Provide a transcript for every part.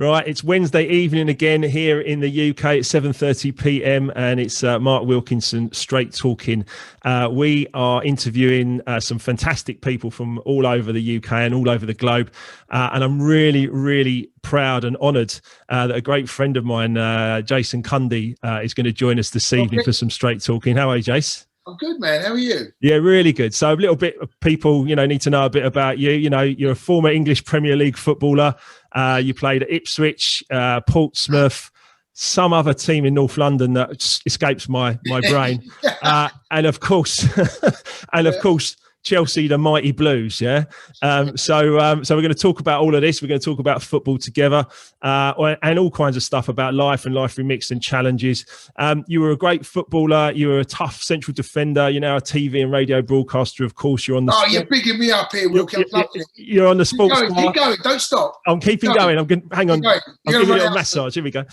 Right, it's Wednesday evening again here in the UK. It's 7:30 p.m. and it's Mark Wilkinson, Straight Talking. We are interviewing some fantastic people from all over the UK and all over the globe. And I'm really, really proud and honoured that a great friend of mine, Jason Cundy, is going to join us this evening for some Straight Talking. How are you, Jace? I'm good, man. How are you? Yeah, really good. So a little bit of people, need to know a bit about you. You're a former English Premier League footballer. You played at Ipswich, Portsmouth, some other team in North London that escapes my brain, and of course, Chelsea, the mighty Blues. Yeah. So we're going to talk about all of this. We're going to talk about football together, and all kinds of stuff about life and life remixed and challenges. You were a great footballer. You were a tough central defender. You're now a TV and radio broadcaster. Of course, you're on the. Oh, you're bigging me up here, Wilkie. You're on the sports. Keep going. Don't stop. I'm keeping going. I'm going. Hang on. I'm giving you a little massage. Here we go.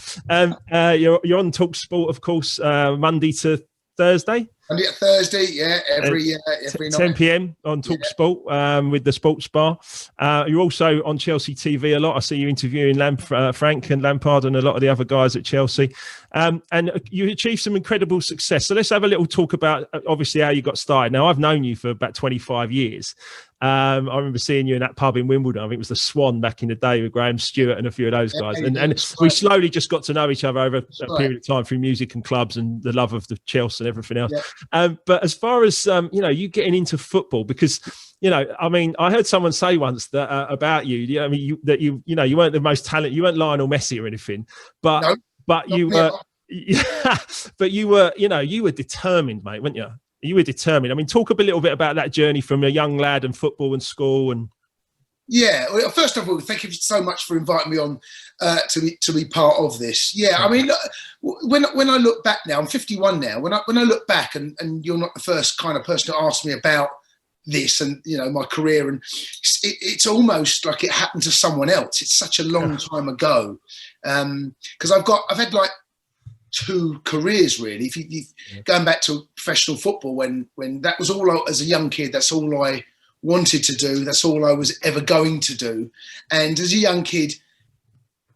You're on Talk Sport, of course, Monday to Thursday. Monday to Thursday, yeah, every night. 10 p.m. on Talk Sport with the Sports Bar. You're also on Chelsea TV a lot. I see you interviewing Frank and Lampard and a lot of the other guys at Chelsea. And you achieved some incredible success. So let's have a little talk about, obviously, how you got started. Now, I've known you for about 25 years. I remember seeing you in that pub in Wimbledon. I think it was the Swan back in the day with Graham Stewart and a few of those guys. And we slowly just got to know each other over a period of time through music and clubs and the love of the Chelsea and everything else. Yeah. But as far as, you getting into football, because, I heard someone say once that about you, you weren't the most talented, you weren't Lionel Messi or anything, but you were determined, mate, weren't you? You were determined. Talk a little bit about that journey from a young lad and football and school. And yeah, well, first of all, thank you so much for inviting me on to be part of this. Yeah, when I look back now, I'm 51 now. When I look back, and you're not the first kind of person to ask me about this and my career, and it's almost like it happened to someone else. It's such a long time ago, because I've had like two careers really. If you going back to professional football, when that was all as a young kid, that's all I wanted to do. That's all I was ever going to do. And as a young kid,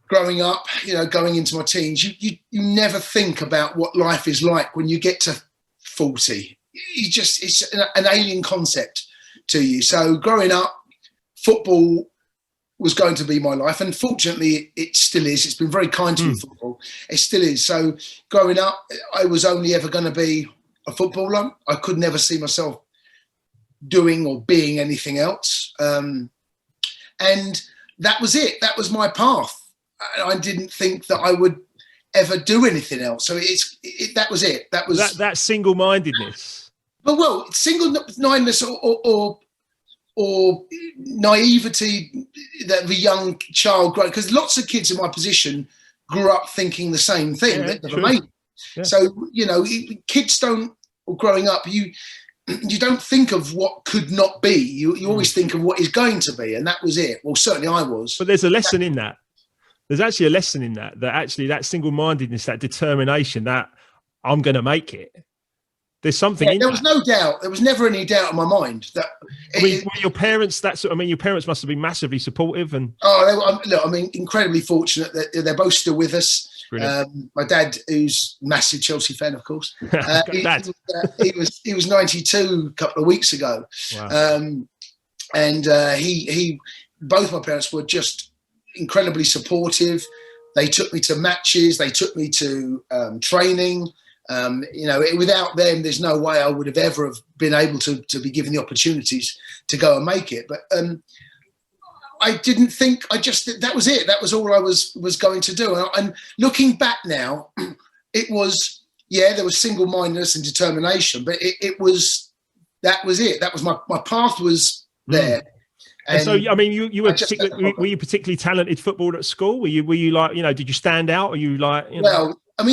growing up, going into my teens, you never think about what life is like when you get to 40. It's an alien concept to you. So growing up, football was going to be my life, and fortunately it still is. It's been very kind to me, football. It still is. So growing up, I was only ever going to be a footballer. I could never see myself doing or being anything else. And that was it. That was my path. I didn't think that I would ever do anything else. So that was it. That was that single-mindedness. Well, single-mindedness or naivety that the young child grows, because lots of kids in my position grew up thinking the same thing. Yeah. So kids don't, or growing up, you don't think of what could not be. You always think of what is going to be, and that was it. Well, certainly I was. But there's a lesson in that. There's actually a lesson in that actually that single-mindedness, that determination, that I'm going to make it. There's something in there was no doubt. There was never any doubt in my mind that. Were your parents your parents must have been massively supportive and. Incredibly fortunate that they're both still with us. My dad, who's a massive Chelsea fan, of course, he was 92 a couple of weeks ago. Wow. And both my parents were just incredibly supportive. They took me to matches. They took me to training. Without them, there's no way I would have ever have been able to be given the opportunities to go and make it. But I didn't think. That was it. That was all I was going to do. And looking back now, it was there was single-mindedness and determination, but that was it. That was my path was there. And so, you were were you particularly talented footballer at school? Were you like, did you stand out? Or you like, Well, I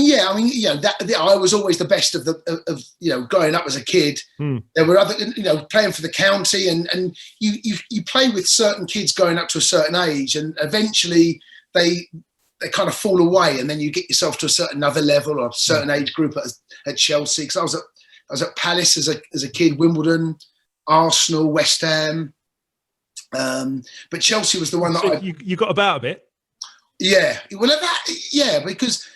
was always the best of growing up as a kid. There were other, playing for the county, and you play with certain kids going up to a certain age, and eventually they kind of fall away, and then you get yourself to a certain other level or a certain age group at Chelsea. Because I was at Palace as a kid, Wimbledon, Arsenal, West Ham. But Chelsea was the one that you got about a bit. Yeah, well, because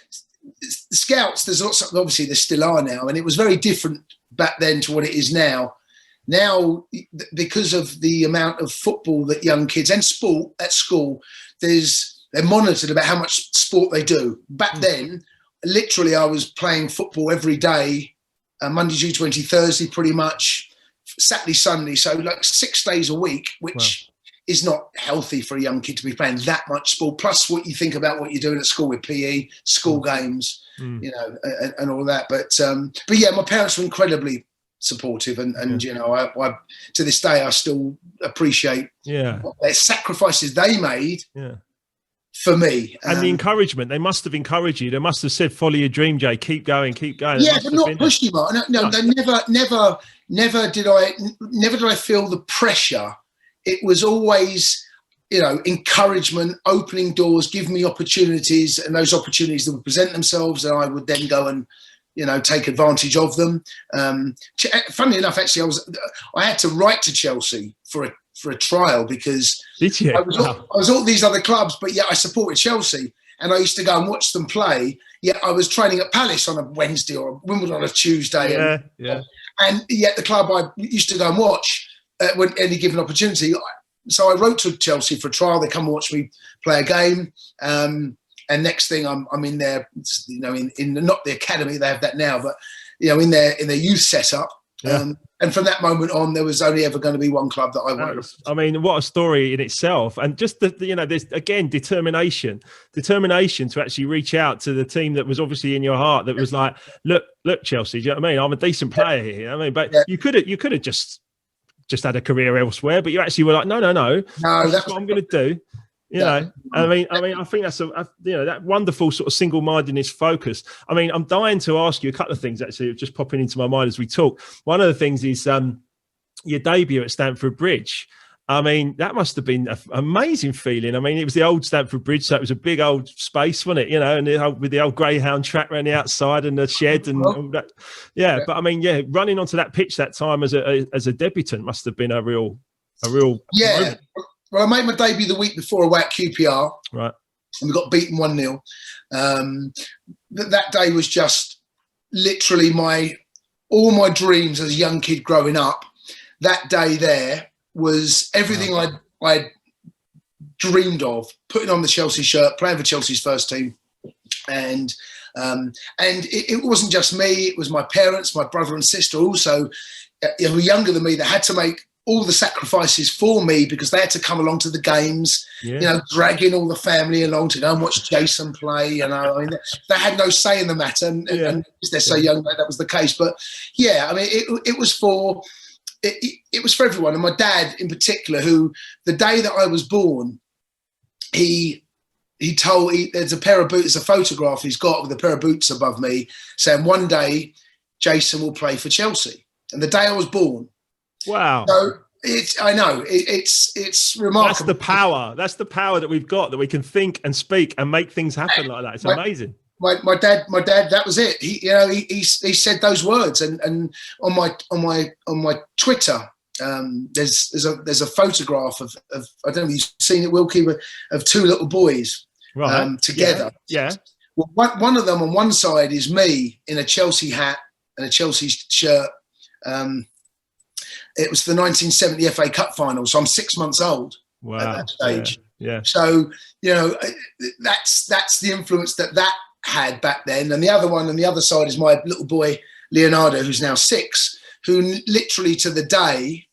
the scouts, there's lots of, obviously there still are now, and it was very different back then to what it is now. Now, because of the amount of football that young kids and sport at school, they're monitored about how much sport they do. Back then, literally, I was playing football every day, Monday, Tuesday, Wednesday, Thursday, pretty much, Saturday, Sunday. So like 6 days a week, which is not healthy for a young kid to be playing that much sport. Plus, what you think about what you're doing at school with PE, school games, you know, and all that. But yeah, my parents were incredibly supportive, and you know, I to this day I still appreciate their sacrifices they made for me, and the encouragement. They must have encouraged you. They must have said, "Follow your dream, Jay. Keep going, keep going." Yeah, but not push you, Mark. No, they never did I feel the pressure. It was always, you know, encouragement, opening doors, give me opportunities, and those opportunities that would present themselves, and I would then go and, you know, take advantage of them. Funnily enough, actually, I had to write to Chelsea for a trial because did you? I was all these other clubs, but yet I supported Chelsea, and I used to go and watch them play. Yet I was training at Palace on a Wednesday or Wimbledon on a Tuesday, and yet the club I used to go and watch when any given opportunity. So I wrote to Chelsea for a trial. They come and watch me play a game. And next thing I'm in there, you know, in not the academy, they have that now, but, you know, in their youth setup. And from that moment on, there was only ever going to be one club that I wanted. I mean, what a story in itself. And just you know, there's again, determination to actually reach out to the team that was obviously in your heart, that was like, look, Chelsea, do you know what I mean? I'm a decent player here. You know what I mean, but you could have just had a career elsewhere, but you actually were like, no, that's what I'm going to do. You know, I mean, I think that's you know, that wonderful sort of single-mindedness focus. I mean, I'm dying to ask you a couple of things actually, just popping into my mind as we talk. One of the things is your debut at Stamford Bridge. I mean, that must have been an amazing feeling. I mean, it was the old Stamford Bridge, so it was a big old space, wasn't it? You know, and with the old greyhound track around the outside and the shed and all that. Yeah, but I mean, running onto that pitch that time as a debutant must have been a real moment. Well, I made my debut the week before away at QPR. Right. And we got beaten 1-0. That day was just literally all my dreams as a young kid growing up. That day there was everything I'd dreamed of, putting on the Chelsea shirt, playing for Chelsea's first team. And it wasn't just me, it was my parents, my brother and sister also, who were younger than me, that had to make all the sacrifices for me because they had to come along to the games, you know, dragging all the family along to go and watch Jason play. You know, I mean, they had no say in the matter, and they're so young that was the case. But yeah, I mean, it was for everyone, and my dad in particular, who the day that I was born, he told there's a pair of boots, a photograph he's got with a pair of boots above me, saying one day Jason will play for Chelsea, and the day I was born. Wow. So it's remarkable. That's the power. That's the power that we've got, that we can think and speak and make things happen like that. It's amazing. My dad, that was it. He said those words, and on my Twitter, there's a photograph of I don't know if you've seen it, Wilkie, of two little boys together. Yeah. Well, one of them on one side is me in a Chelsea hat and a Chelsea shirt. It was the 1970 FA Cup final, so I'm 6 months old at that stage. Yeah. So, you know, that's the influence that had back then. And the other one on the other side is my little boy, Leonardo, who's now 6, who literally to the day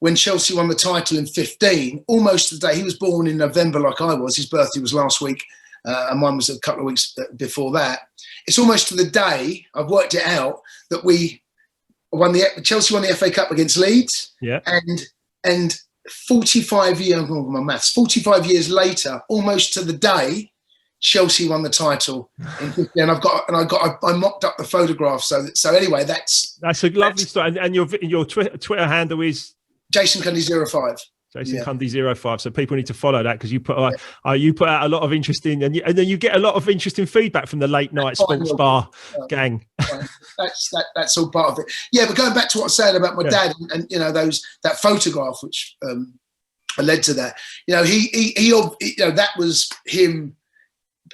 when Chelsea won the title in 15, almost to the day, he was born in November like I was. His birthday was last week, and mine was a couple of weeks before that. It's almost to the day, I've worked it out, that Chelsea won the FA Cup against Leeds, and 45 years later, almost to the day, Chelsea won the title in 50, and I mocked up the photograph. So anyway, that's a lovely story. And your Twitter handle is Jason Cundy 05. Jason Cundy 05. So people need to follow that, because you put out a lot of interesting, and then you get a lot of interesting feedback from the late night sports bar gang. That's all part of it. Yeah, but going back to what I was saying about my dad, and you know, that photograph which led to that. You know, he that was him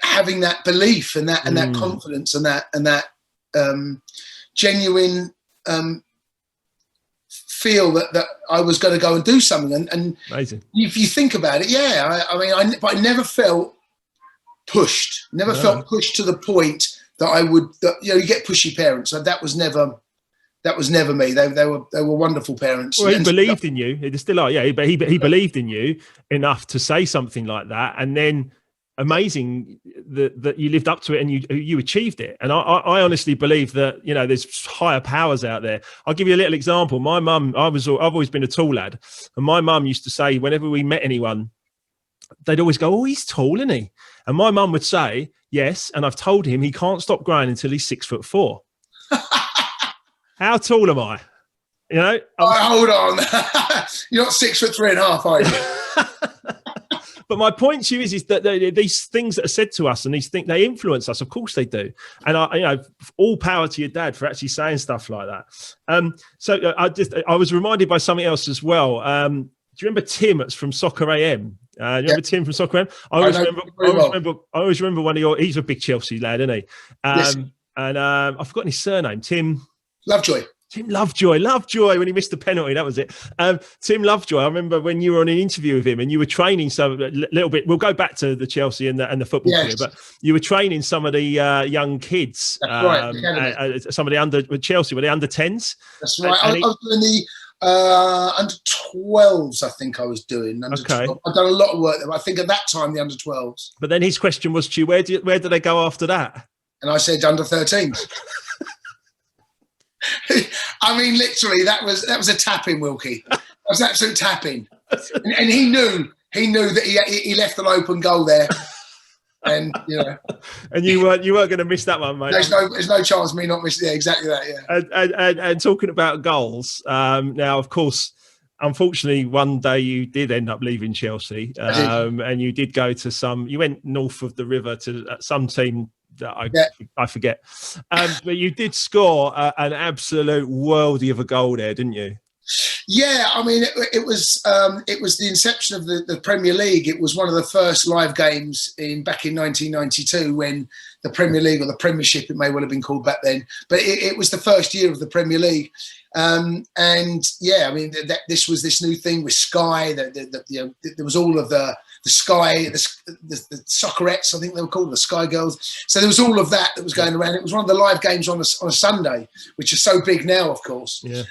having that belief and that confidence and that genuine feel that I was going to go and do something. And amazing. If you think about it, but I never felt pushed. Never felt pushed to the point that I would. You get pushy parents. So that was never me. They were wonderful parents. Well, he believed in you. They still are, yeah. But he believed in you enough to say something like that, and then amazing that you lived up to it and you achieved it. And I honestly believe that there's higher powers out there. I'll give you a little example. My mum, I've always been a tall lad, and my mum used to say whenever we met anyone, they'd always go, "Oh, he's tall, isn't he?" And my mum would say, "Yes," and I've told him he can't stop growing until he's 6'4". How tall am I? Hold on. You're not 6'3.5", are you? But my point to you is that these things that are said to us and these things, they influence us. Of course they do. And all power to your dad for actually saying stuff like that. So I was reminded by something else as well. Do you remember Tim from Soccer AM? Do you remember Tim from Soccer AM? I always remember one of he's a big Chelsea lad, isn't he? Yes. And I've forgotten his surname, Tim Lovejoy. Tim Lovejoy when he missed the penalty. That was it. Tim Lovejoy. I remember when you were on an interview with him and you were training a little bit. We'll go back to the Chelsea and the football career, but you were training some of the young kids. That's right. Some of the under Chelsea were the under 10s. That's right. I was doing the under 12s. I think I was doing. I've done a lot of work there. I think at that time the under 12s. But then his question was to you, where did they go after that? And I said under 13s. I mean, literally, that was a tapping, Wilkie. That was absolute tapping, and he knew that he left an open goal there, and and you weren't going to miss that one, mate. There's no chance of me not missing. Yeah, exactly that. Yeah. And talking about goals, now of course, unfortunately, one day you did end up leaving Chelsea, and you did go to you went north of the river to some team that I forget. But you did score an absolute worldie of a goal there, didn't you? Yeah, I mean, it was the inception of the Premier League. It was one of the first live games back in 1992 when the Premier League, or the Premiership, it may well have been called back then. But it was the first year of the Premier League. And yeah, I mean, this was this new thing with Sky. There was all of the Sky, the Soccerettes, I think they were called, the Sky Girls. So there was all of that was going around. It was one of the live games on a Sunday, which is so big now, of course. Yeah.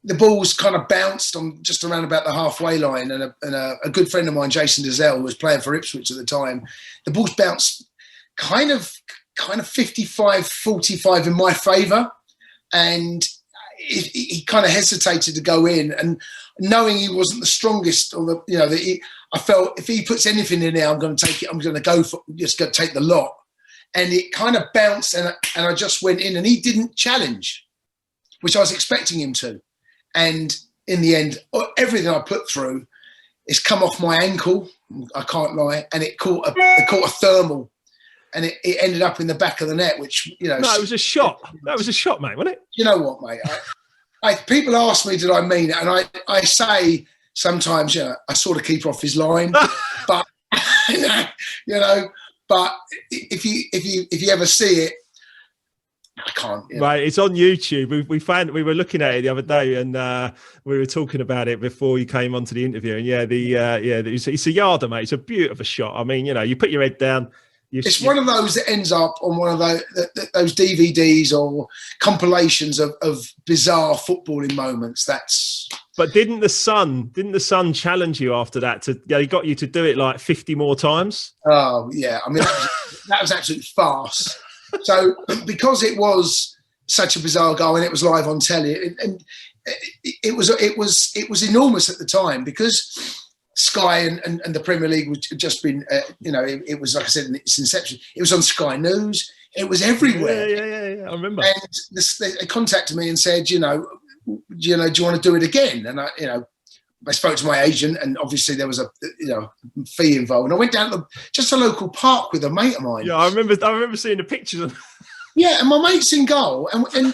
The balls kind of bounced on just around about the halfway line, and a good friend of mine, Jason Cundy, who was playing for Ipswich at the time, the balls bounced kind of 55-45 in my favour, and he kind of hesitated to go in, and knowing he wasn't the strongest, or I felt if he puts anything in there, I'm going to take it. I'm going to go for just going to take the lot. And it kind of bounced, and I just went in, and he didn't challenge, which I was expecting him to. And in the end, everything I put through is come off my ankle. I can't lie, and it caught a thermal, and it ended up in the back of the net. Which No, it was a shot. That was a shot, mate, wasn't it? You know what, mate? People ask me, did I mean it? And I say sometimes, I sort of keep off his line, but But if you ever see it, I can't. Right, it's on YouTube. We were looking at it the other day, and we were talking about it before you came onto the interview. And it's a yarder, mate. It's a beautiful shot. I mean, you put your head down. It's one of those that ends up on one of those DVDs or compilations of bizarre footballing moments. But didn't the Sun challenge you after that? He got you to do it like 50 more times. Oh yeah, I mean that was absolute farce. So because it was such a bizarre goal and it was live on telly, and it was enormous at the time because Sky and the Premier League had just been, it was, like I said, in its inception. It was on Sky News. It was everywhere. Yeah. I remember. And they contacted me and said, do you want to do it again? And I spoke to my agent, and obviously there was a fee involved. And I went down to just a local park with a mate of mine. Yeah, I remember seeing the pictures. Yeah, and my mate's in goal, and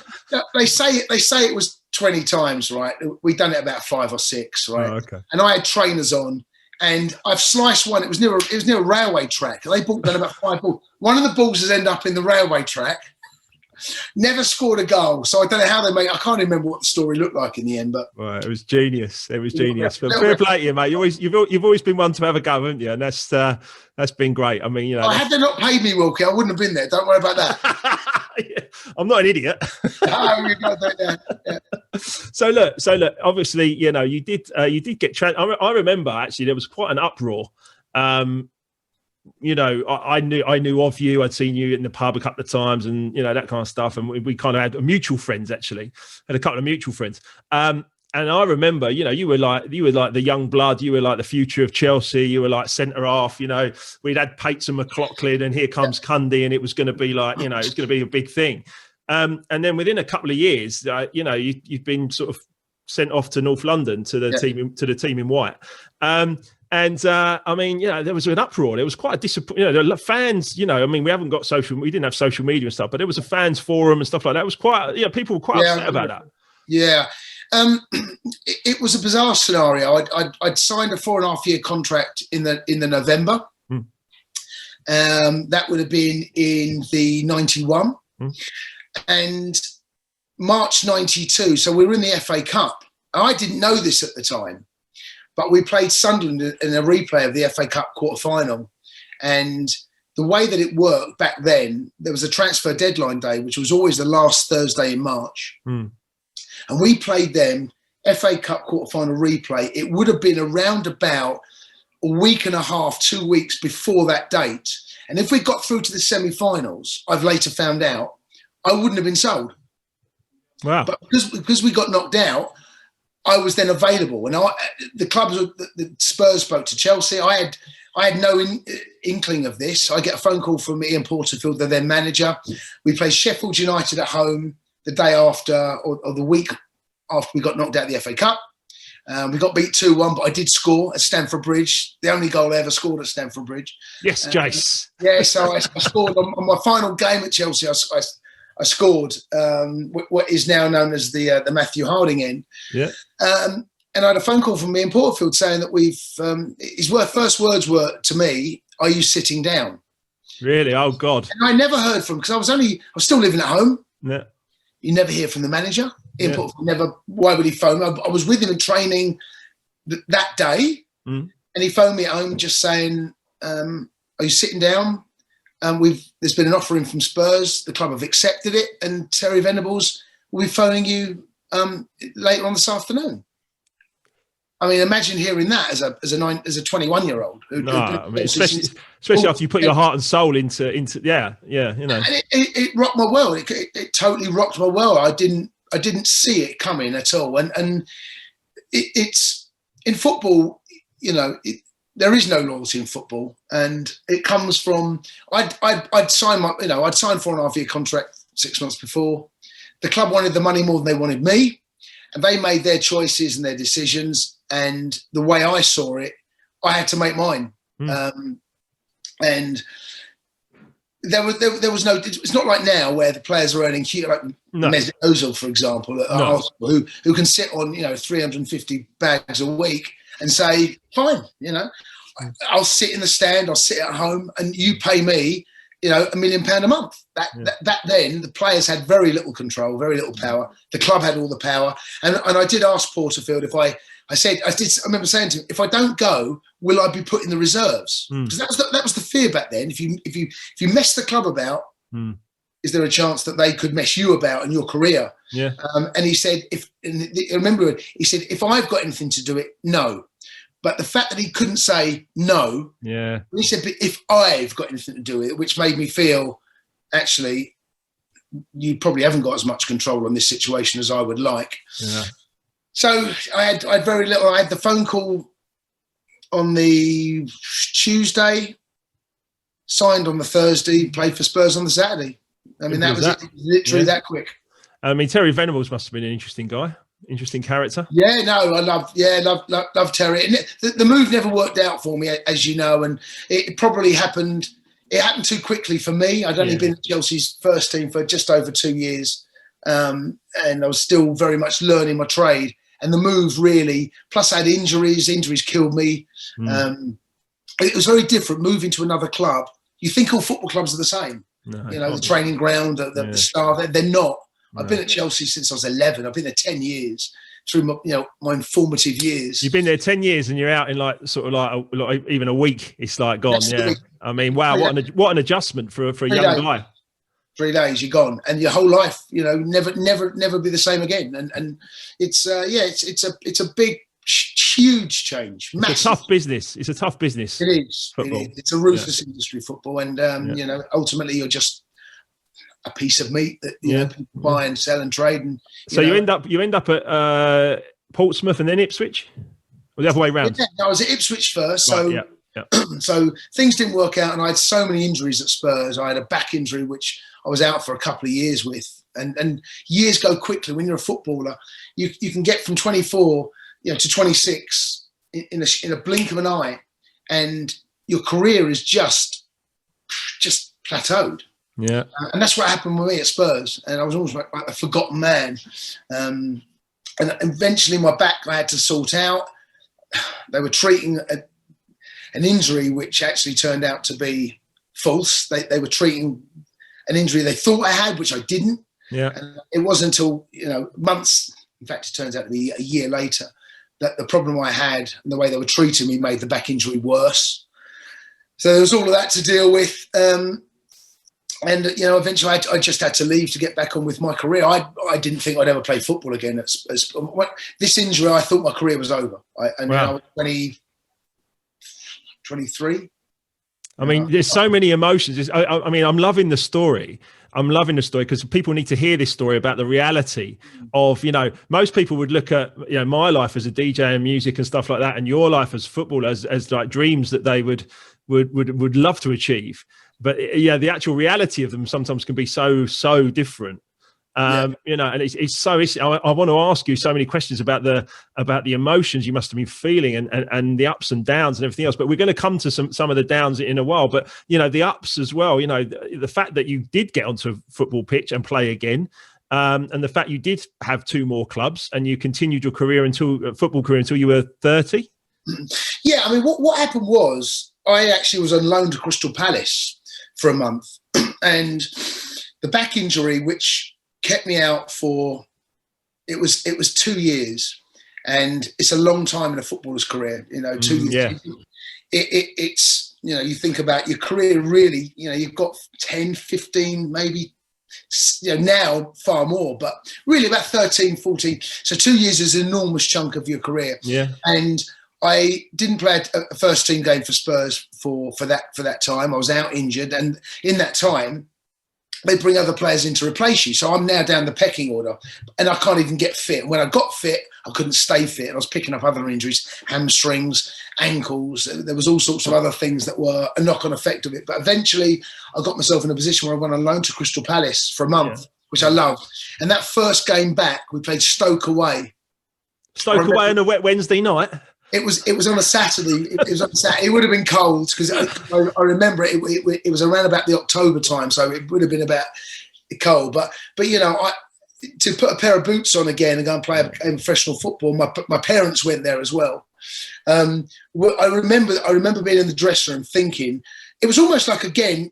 they say it was 20 times, right? We'd done it about 5 or 6, right? Oh, okay. And I had trainers on, and I've sliced one. It was near a railway track. They brought down about 5 balls. One of the balls has ended up in the railway track. Never scored a goal, so I don't know how they made. I can't remember what the story looked like in the end, but it was genius. It was genius. But fair play to you, mate. You've always been one to have a go, haven't you? And that's been great. I mean, had they not paid me, Wilkie, I wouldn't have been there. Don't worry about that. I'm not an idiot. So look. Obviously, you did get. I remember actually there was quite an uproar. I knew of you. I'd seen you in the pub a couple of times, and that kind of stuff. And we kind of had mutual friends. Actually, had a couple of mutual friends. And I remember, you were like the young blood. You were like the future of Chelsea. You were like centre half. We'd had Pates and McLaughlin, and here comes Cundy, and it was going to be like, it's going to be a big thing. And then within a couple of years, you've been sort of sent off to North London to the team in white. I mean, there was an uproar. There was quite a disappointment. The fans, we haven't got we didn't have social media and stuff, but there was a fans forum and stuff like that. It was quite, people were quite upset about that. Yeah. It was a bizarre scenario. I'd signed a 4.5-year contract in the November. That would have been in the 91 and March 92. So we were in the FA Cup. I didn't know this at the time. But we played Sunderland in a replay of the FA Cup quarter-final. And the way that it worked back then, there was a transfer deadline day, which was always the last Thursday in March. And we played them, FA Cup quarter-final replay. It would have been around about a week and a half, 2 weeks before that date. And if we got through to the semi-finals, I've later found out, I wouldn't have been sold. Wow. But because we got knocked out, I was then available, and the Spurs spoke to Chelsea. I had no inkling of this. I get a phone call from Ian Porterfield, their manager. We play Sheffield United at home the day after, or the week after we got knocked out of the FA Cup. We got beat 2-1, but I did score at Stamford Bridge, the only goal I ever scored at Stamford Bridge. Yes, Jace. Yeah, so I scored on my final game at Chelsea. I scored what is now known as the Matthew Harding end. Yeah. And I had a phone call from Ian Porterfield saying that his first words were to me, "Are you sitting down?" Really? Oh God. And I never heard from him because I was still living at home. Yeah. You never hear from the manager. Ian Porterfield never. Why would he phone me? I was with him in training that day, and he phoned me at home just saying, "Are you sitting down? There's been an offer in from Spurs. The club have accepted it, and Terry Venables will be phoning you later on this afternoon." I mean, imagine hearing that as a 21-year-old. Especially after you put your heart and soul into And it rocked my world. It totally rocked my world. I didn't see it coming at all. And it's in football, there is no loyalty in football, and it comes from I'd signed 4.5-year contract 6 months before. The club wanted the money more than they wanted me, and they made their choices and their decisions. And the way I saw it, I had to make mine. And there was no. It's not like now where the players are earning like Mesut Ozil, for example, at Arsenal, who can sit on 350 bags a week and say, fine, I'll sit in the stand, I'll sit at home, and you pay me, £1 million a month. That then the players had very little control, very little power. The club had all the power, and I did ask Porterfield if I remember saying to him, if I don't go, will I be put in the reserves? Because that was the fear back then. If you mess the club about, is there a chance that they could mess you about in your career? Yeah. And he said, if I've got anything to do it, no. But the fact that he couldn't say no, he said, but if I've got anything to do with it, which made me feel, actually, you probably haven't got as much control on this situation as I would like. Yeah. So I had very little. I had the phone call on the Tuesday, signed on the Thursday, played for Spurs on the Saturday. I mean, that was it, literally that quick. I mean, Terry Venables must have been an interesting guy, interesting character. Yeah, no, I love Terry. And the move never worked out for me, as you know, and it probably happened. It happened too quickly for me. I'd only been at Chelsea's first team for just over 2 years, and I was still very much learning my trade. and the move really, plus I had injuries killed me. It was very different moving to another club. You think all football clubs are the same. No, the training ground, the staff, they're not. I've been at Chelsea since I was 11. I've been there 10 years through my formative years. You've been there 10 years and you're out in like even a week. It's like gone. Yeah. I mean, wow, what an adjustment for a young guy. 3 days, you're gone, and your whole life, never be the same again. And it's a big, huge change. Massive. It's a tough business. It's a tough business. It is. Football. It's a ruthless industry, football, and ultimately you're just a piece of meat that people buy and sell and trade. And so you end up at Portsmouth and then Ipswich, or the other way around? Yeah, I was at Ipswich first. Right, so. Yeah. So things didn't work out, and I had so many injuries at Spurs. I had a back injury which I was out for a couple of years with, and years go quickly when you're a footballer. You can get from 24 to 26 in a blink of an eye, and your career is just plateaued. Yeah, and that's what happened with me at Spurs, and I was almost like a forgotten man. And eventually my back I had to sort out. They were treating an injury which actually turned out to be false. They were treating an injury they thought I had, which I didn't. Yeah. And it wasn't until months, in fact it turns out to be a year later, that the problem I had and the way they were treating me made the back injury worse. So there was all of that to deal with. And eventually I just had to leave to get back on with my career. I didn't think I'd ever play football again. This injury, I thought my career was over. I was 23. I mean, there's so many emotions. I mean, I'm loving the story. I'm loving the story because people need to hear this story about the reality of, most people would look at, my life as a DJ and music and stuff like that, and your life as footballer as like dreams that they would love to achieve. But the actual reality of them sometimes can be so different. And it's so. I want to ask you so many questions about the emotions you must have been feeling and the ups and downs and everything else. But we're going to come to some of the downs in a while. But the ups as well. The fact that you did get onto a football pitch and play again, and the fact you did have 2 more clubs and you continued your football career until you were 30. Yeah, I mean, what happened was I actually was on loan to Crystal Palace for a month, and the back injury which kept me out for it was 2 years, and it's a long time in a footballer's career. 2 years. Yeah. It's you think about your career really. You've got 10, 15, maybe. Now far more, but really about 13, 14. So 2 years is an enormous chunk of your career. Yeah. And I didn't play a first team game for Spurs for that time. I was out injured, and in that time, they bring other players in to replace you. So I'm now down the pecking order, and I can't even get fit. And when I got fit, I couldn't stay fit. I was picking up other injuries, hamstrings, ankles. There was all sorts of other things that were a knock-on effect of it. But eventually, I got myself in a position where I went on loan to Crystal Palace for a month, which I loved. And that first game back, we played Stoke away. Stoke away on a wet Wednesday night? It was on a Saturday. It was on a Saturday. It would have been cold because I remember it was around about the October time, so it would have been about cold. But to put a pair of boots on again and go and play a professional football, my parents went there as well. I remember being in the dressing room thinking it was almost like again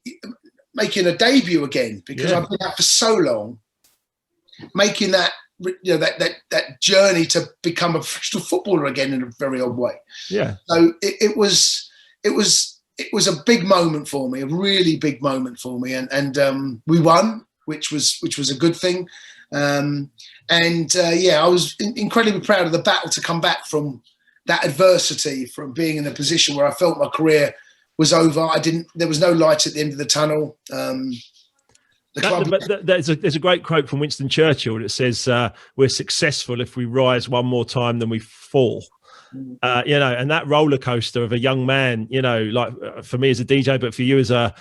making a debut again because I've been out for so long, making that. That journey to become a professional footballer again in a very odd way. Yeah. So it was a big moment for me, a really big moment for me, and we won, which was a good thing. I was incredibly proud of the battle to come back from that adversity, from being in a position where I felt my career was over. There was no light at the end of the tunnel. There's a great quote from Winston Churchill that says, "We're successful if we rise one more time than we fall." And that roller coaster of a young man, like for me as a DJ, but for you as a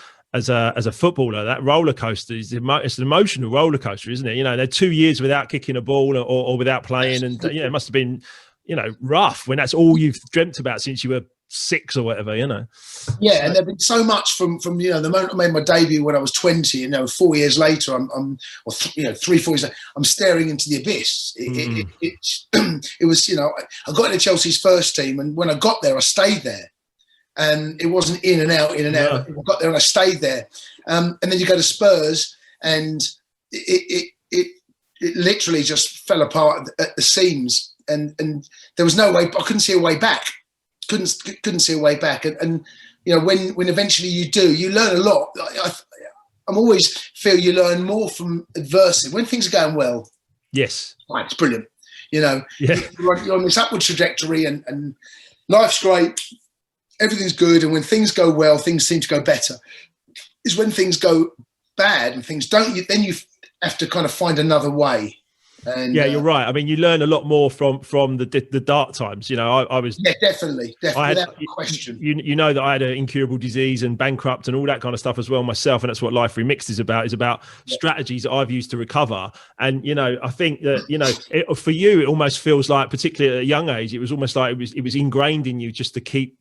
footballer, that roller coaster it's an emotional roller coaster, isn't it? They're 2 years without kicking a ball or without playing, and it must have been rough when that's all you've dreamt about since you were 6 or whatever, you know. Yeah, and there've been so much from you know, the moment I made my debut when I was 20, you know, 4 years later, you know, 3-4 years later, I'm staring into the abyss. It was, you know, I got into Chelsea's first team, and when I got there, I stayed there, and it wasn't in and out. I got there and I stayed there, and then you go to Spurs, and it literally just fell apart at the seams, and there was no way. I couldn't see a way back. Couldn't see a way back, and you know, when eventually you do, you learn a lot. I'm always feel you learn more from adversity when things are going well. Yes, right, it's brilliant. You know, yeah. You're on this upward trajectory, and life's great, everything's good. And when things go well, things seem to go better. Is when things go bad and things don't. Then you have to kind of find another way. And, yeah, you're right. I mean, you learn a lot more from the dark times. You know, I was definitely without question. You know that I had an incurable disease and bankrupt and all that kind of stuff as well myself, and that's what Life Remixed is about strategies that I've used to recover. And you know, I think that, you know, for you, it almost feels like, particularly at a young age, it was almost like it was ingrained in you just to keep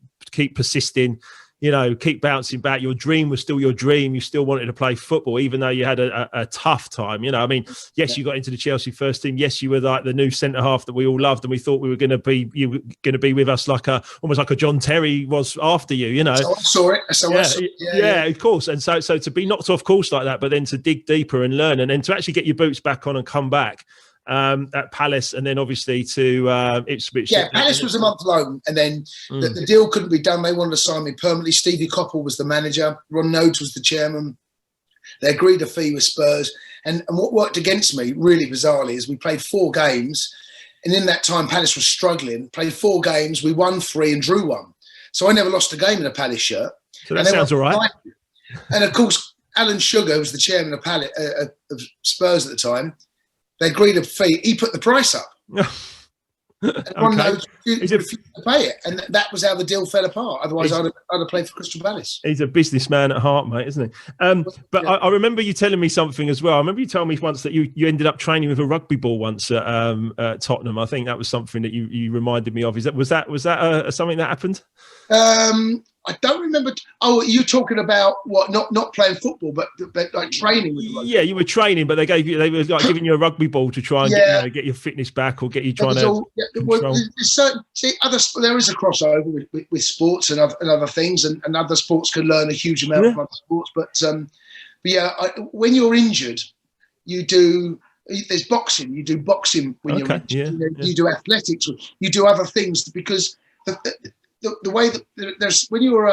persisting. You know, keep bouncing back. Your dream was still your dream. You still wanted to play football, even though you had a tough time. You know, I mean, yes, you got into the Chelsea first team. Yes, you were like the new centre half that we all loved, and we thought you were going to be with us like almost like a John Terry was after you. You know, so I saw it. Yeah, of course. And so to be knocked off course like that, but then to dig deeper and learn, and then to actually get your boots back on and come back. At Palace, and then obviously to Ipswich. Yeah, Palace was a month loan, and then the deal couldn't be done. They wanted to sign me permanently. Stevie Coppell was the manager. Ron Nodes was the chairman. They agreed a fee with Spurs. And what worked against me, really bizarrely, is we played 4 games, and in that time Palace was struggling. Played 4 games, we won 3 and drew 1. So I never lost a game in a Palace shirt. So that sounds all right. And of course, Alan Sugar was the chairman of Palace, of Spurs at the time. They agreed a fee. He put the price up. Ron Nodes refused to pay it, and that was how the deal fell apart. Otherwise, I'd have played for Crystal Palace. He's a businessman at heart, mate, isn't he? But yeah. I remember you telling me something as well. I remember you telling me once that you ended up training with a rugby ball once at Tottenham. I think that was something that you reminded me of. Was that something that happened? I don't remember. Oh, you talking about what? Not playing football, but like training with rugby. Yeah, you were training, but they were like giving you a rugby ball to try and get your fitness back, or get you trying to. There is a crossover with sports and other things, and other sports can learn a huge amount from other sports. But when you're injured, you do. There's boxing. You do boxing when you're injured. You do athletics. You do other things because the way that there's when you're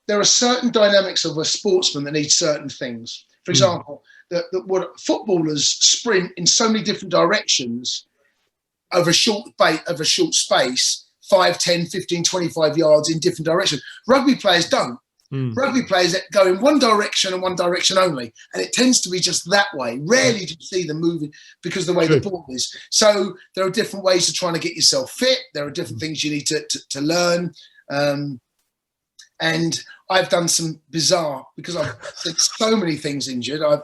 there are certain dynamics of a sportsman that need certain things. For example, what footballers sprint in so many different directions over a short space, 5, 10, 15, 25 yards in different directions. Rugby players don't. Rugby players that go in one direction and one direction only, and it tends to be just that way. Rarely do you see them moving because of the way the ball is. So there are different ways of trying to get yourself fit. There are different things you need to learn. And I've done some bizarre, because I've said so many things injured. I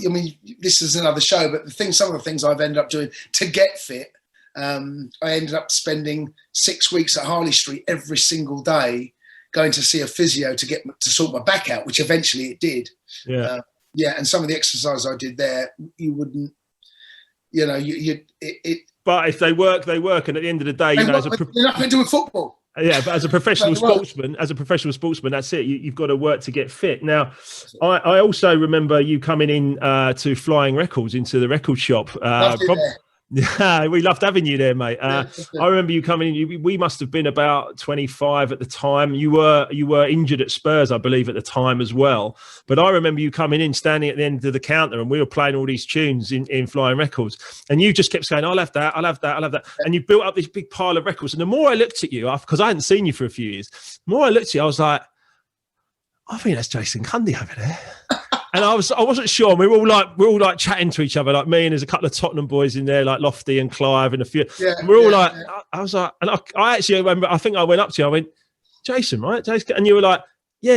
mean, this is another show, but some of the things I've ended up doing to get fit, I ended up spending 6 weeks at Harley Street every single day, going to see a physio to sort my back out, which eventually it did. Yeah. And some of the exercises I did there, you wouldn't, you know, But if they work, they work. And at the end of the day, there's nothing to do with football. Yeah, but as a professional sportsman, that's it. You've got to work to get fit. Now, I also remember you coming in to Flying Records, into the record shop. Yeah, we loved having you there, mate. I remember you coming in. We must have been about 25 at the time. You were injured at Spurs, I believe, at the time as well. But I remember you coming in, standing at the end of the counter, and we were playing all these tunes in Flying Records. And you just kept saying, "I'll have that, I'll have that, I'll have that." And you built up this big pile of records. And the more I looked at you, because I hadn't seen you for a few years, the more I looked at you, I was like, I think that's Jason Cundy over there. And I wasn't sure. We were all like chatting to each other, like me, and there's a couple of Tottenham boys in there, like Lofty and Clive and a few. Yeah, and we're all like, yeah. I was like, and I actually remember, I think I went up to you, I went, Jason, right? Jason, and you were like, yeah.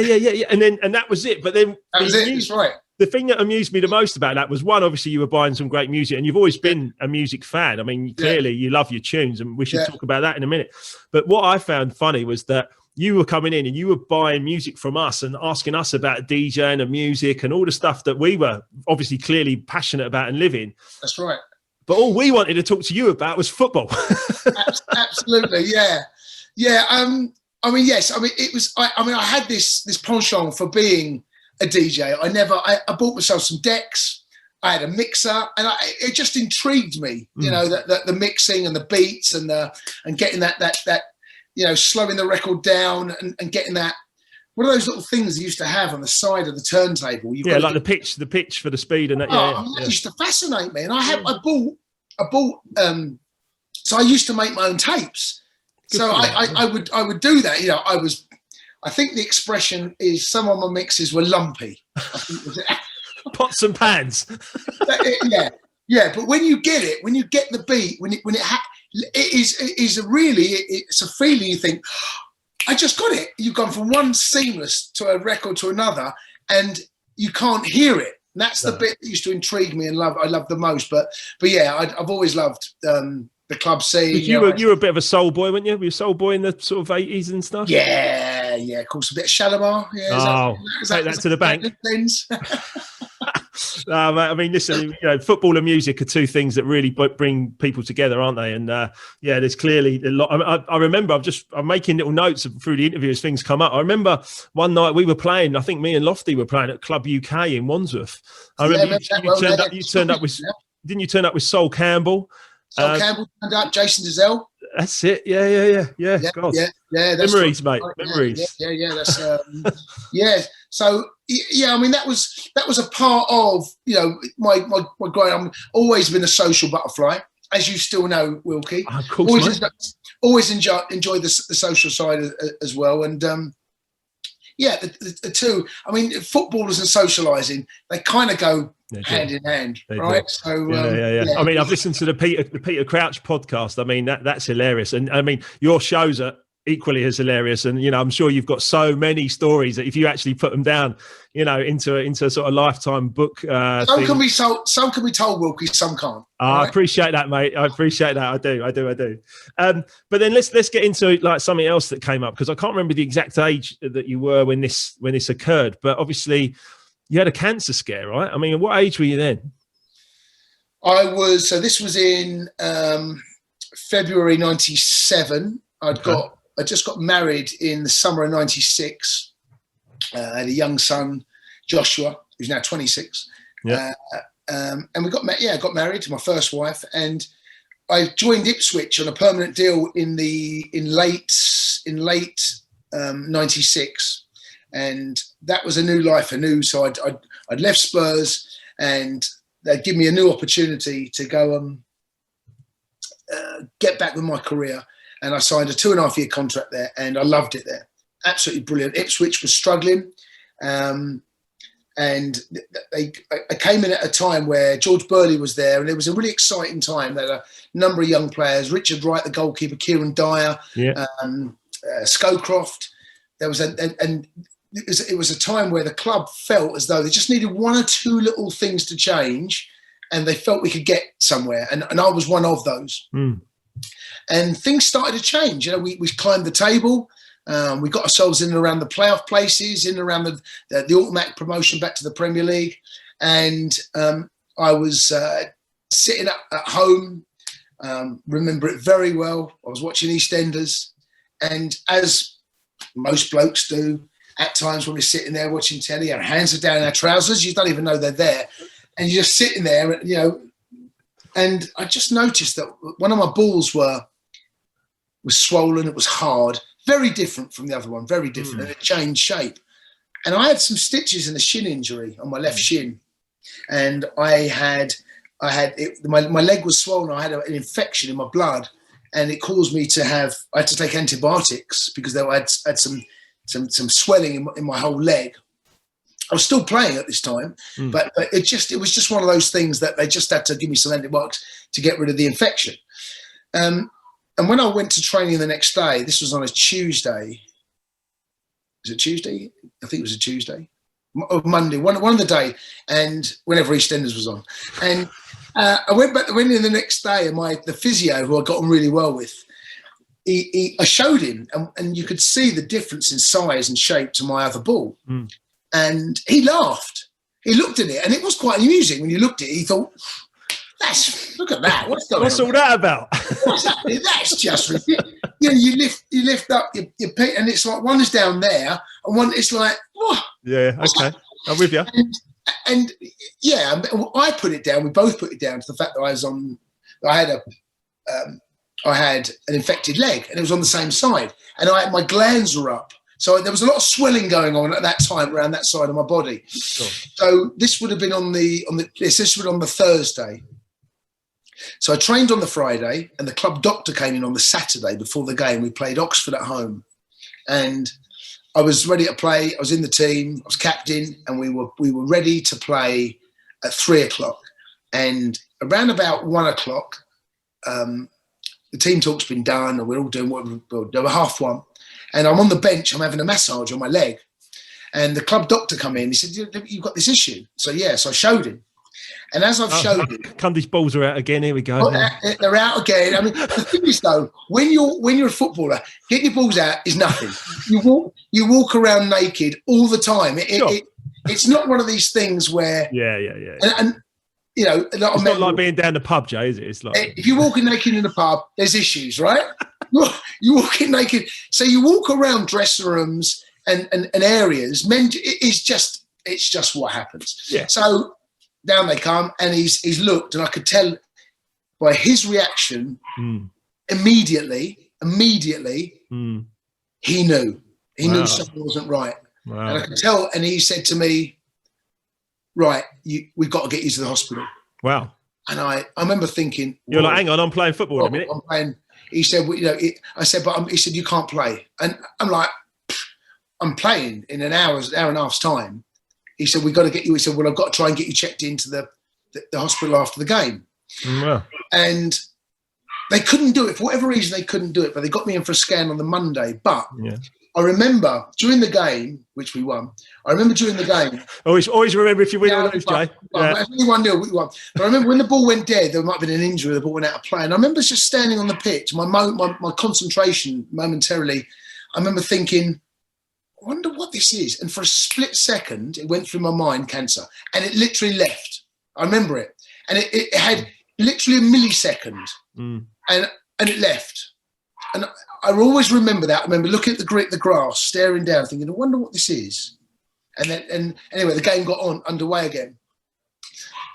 And that was it. But then that was it. That's right. The thing that amused me the most about that was, one, obviously you were buying some great music, and you've always been a music fan. I mean, clearly you love your tunes, and we should talk about that in a minute. But what I found funny was that you were coming in and you were buying music from us and asking us about DJing and music and all the stuff that we were obviously clearly passionate about and living. That's right. But all we wanted to talk to you about was football. Absolutely, yeah. I mean, yes. I mean, it was. I had this penchant for being a DJ. I bought myself some decks. I had a mixer, and it just intrigued me. You know, that the mixing and the beats and getting that slowing the record down and getting that. What are those little things you used to have on the side of the turntable? Like the pitch for the speed and that. That used to fascinate me, and I bought. So I used to make my own tapes. So I would do that. You know, I think the expression is some of my mixes were lumpy. Pots and pans. Yeah. But when you get the beat, it's a feeling. You think, I just got it. You've gone from one seamless to a record to another, and you can't hear it. And that's the bit that used to intrigue me and I love the most. But yeah, I've always loved the club scene. You were a bit of a soul boy, weren't you? Were you a soul boy in the sort of 80s and stuff? Yeah. Of course, a bit of Shalimar. Yeah, take that to the bank. I mean, listen, football and music are two things that really bring people together, aren't they? And there's clearly a lot. I remember I'm making little notes through the interview as things come up. I remember one night we were playing. I think me and Lofty were playing at Club UK in Wandsworth. I remember you turned up with. Didn't you turn up with Sol Campbell? Sol Campbell turned up. Jason Cundy. That's it. Yeah. God. Yeah. Memories, mate. Memories. Yeah. That's yeah. So yeah, I mean that was a part of my growing. I've always been a social butterfly, as you still know, Wilkie. Of course, always enjoy the social side as well, and the two. I mean, footballers and socialising, they kind of go hand in hand, right? So I mean, I've listened to the Peter Crouch podcast. I mean, that's hilarious, and I mean, your shows are equally as hilarious, and I'm sure you've got so many stories that if you actually put them down, into a sort of lifetime book. Some can be told, Wilkie. Some can't. Right? I appreciate that, mate. I appreciate that. I do. But then let's get into like something else that came up, because I can't remember the exact age that you were when this occurred, but obviously you had a cancer scare, right? I mean, what age were you then? This was in February 97. I just got married in the summer of 96. I had a young son, Joshua, who's now 26. Yeah. And we got married to my first wife, and I joined Ipswich on a permanent deal in late 96. And that was a new life anew. So I'd left Spurs, and they'd give me a new opportunity to go get back with my career. And I signed a 2.5-year contract there, and I loved it there. Absolutely brilliant. Ipswich was struggling. And I came in at a time where George Burley was there, and it was a really exciting time. There were a number of young players: Richard Wright, the goalkeeper, Kieran Dyer, Scowcroft. There was it was a time where the club felt as though they just needed one or two little things to change, and they felt we could get somewhere. And I was one of those. Mm. And things started to change. We climbed the table. We got ourselves in and around the playoff places, in and around the automatic promotion back to the Premier League. And I was sitting at home, remember it very well. I was watching EastEnders. And as most blokes do, at times when we're sitting there watching telly, our hands are down in our trousers. You don't even know they're there. And you're just sitting there, and I just noticed that one of my balls was swollen. It was hard, very different from the other one, very different, and it changed shape. And I had some stitches and a shin injury on my left shin, and my leg was swollen. I had an infection in my blood, and it caused me I had to take antibiotics because I had some swelling in my whole leg. I was still playing at this time, but it was just one of those things that they just had to give me some antibiotics to get rid of the infection. And when I went to training the next day, this was on a Tuesday. Was it Tuesday? I think it was a Tuesday. Monday, one of the day, and whenever EastEnders was on, and I went in the next day, and the physio, who I got on really well with, I showed him, and you could see the difference in size and shape to my other ball, and he laughed. He looked at it, and it was quite amusing when you looked at it. He thought, look at that. What's all that about? That's just ridiculous. You lift up your feet, and it's like one is down there, and one is like, what? Yeah, okay, I'm with you. And yeah, I put it down. We both put it down to the fact that I had an infected leg, and it was on the same side, and my glands were up. So there was a lot of swelling going on at that time around that side of my body. Sure. So this would have been on the Thursday. So I trained on the Friday, and the club doctor came in on the Saturday before the game. We played Oxford at home, and I was ready to play. I was in the team. I was captain, and we were ready to play at 3:00. And around about 1:00, the team talk's been done, and we're all doing what we're doing. 1:30, and I'm on the bench. I'm having a massage on my leg, and the club doctor come in. He said, "You've got this issue." So I showed him. And as I've showed you, Cundy's balls are out again. Here we go. They're out again. I mean, the thing is, though, when you're a footballer, getting your balls out is nothing. You walk around naked all the time. It's not one of these things where And a lot of men, not like being down the pub, Jay, is it? It's like if you're walking naked in the pub, there's issues, right? You're walking naked, so you walk around dressing rooms and areas. Men, it's just what happens. Yeah. So. Down they come, and he's looked, and I could tell by his reaction immediately, he knew something wasn't right. Wow. And I could tell, and he said to me, "Right, we've got to get you to the hospital." Wow. And I remember thinking, "You're like, hang on, I'm playing football in a minute." I'm playing. He said, I said, but he said, "You can't play," and I'm like, "I'm playing in an hour and a half's time." He said, "We've got to get you." He said, "Well, I've got to try and get you checked into the hospital after the game." Wow. And they couldn't do it. For whatever reason, they couldn't do it. But they got me in for a scan on the Monday. But I remember during the game, which we won, Always remember if you win or lose, Jay. If we won, we won. But I remember when the ball went dead, there might have been an injury, the ball went out of play. And I remember just standing on the pitch, my concentration momentarily, I remember thinking, I wonder what this is. And for a split second, it went through my mind, cancer. And it literally left. I remember it. And it had literally a millisecond. And it left. And I always remember that. I remember looking at the grass, staring down, thinking, I wonder what this is. And anyway, the game got underway again.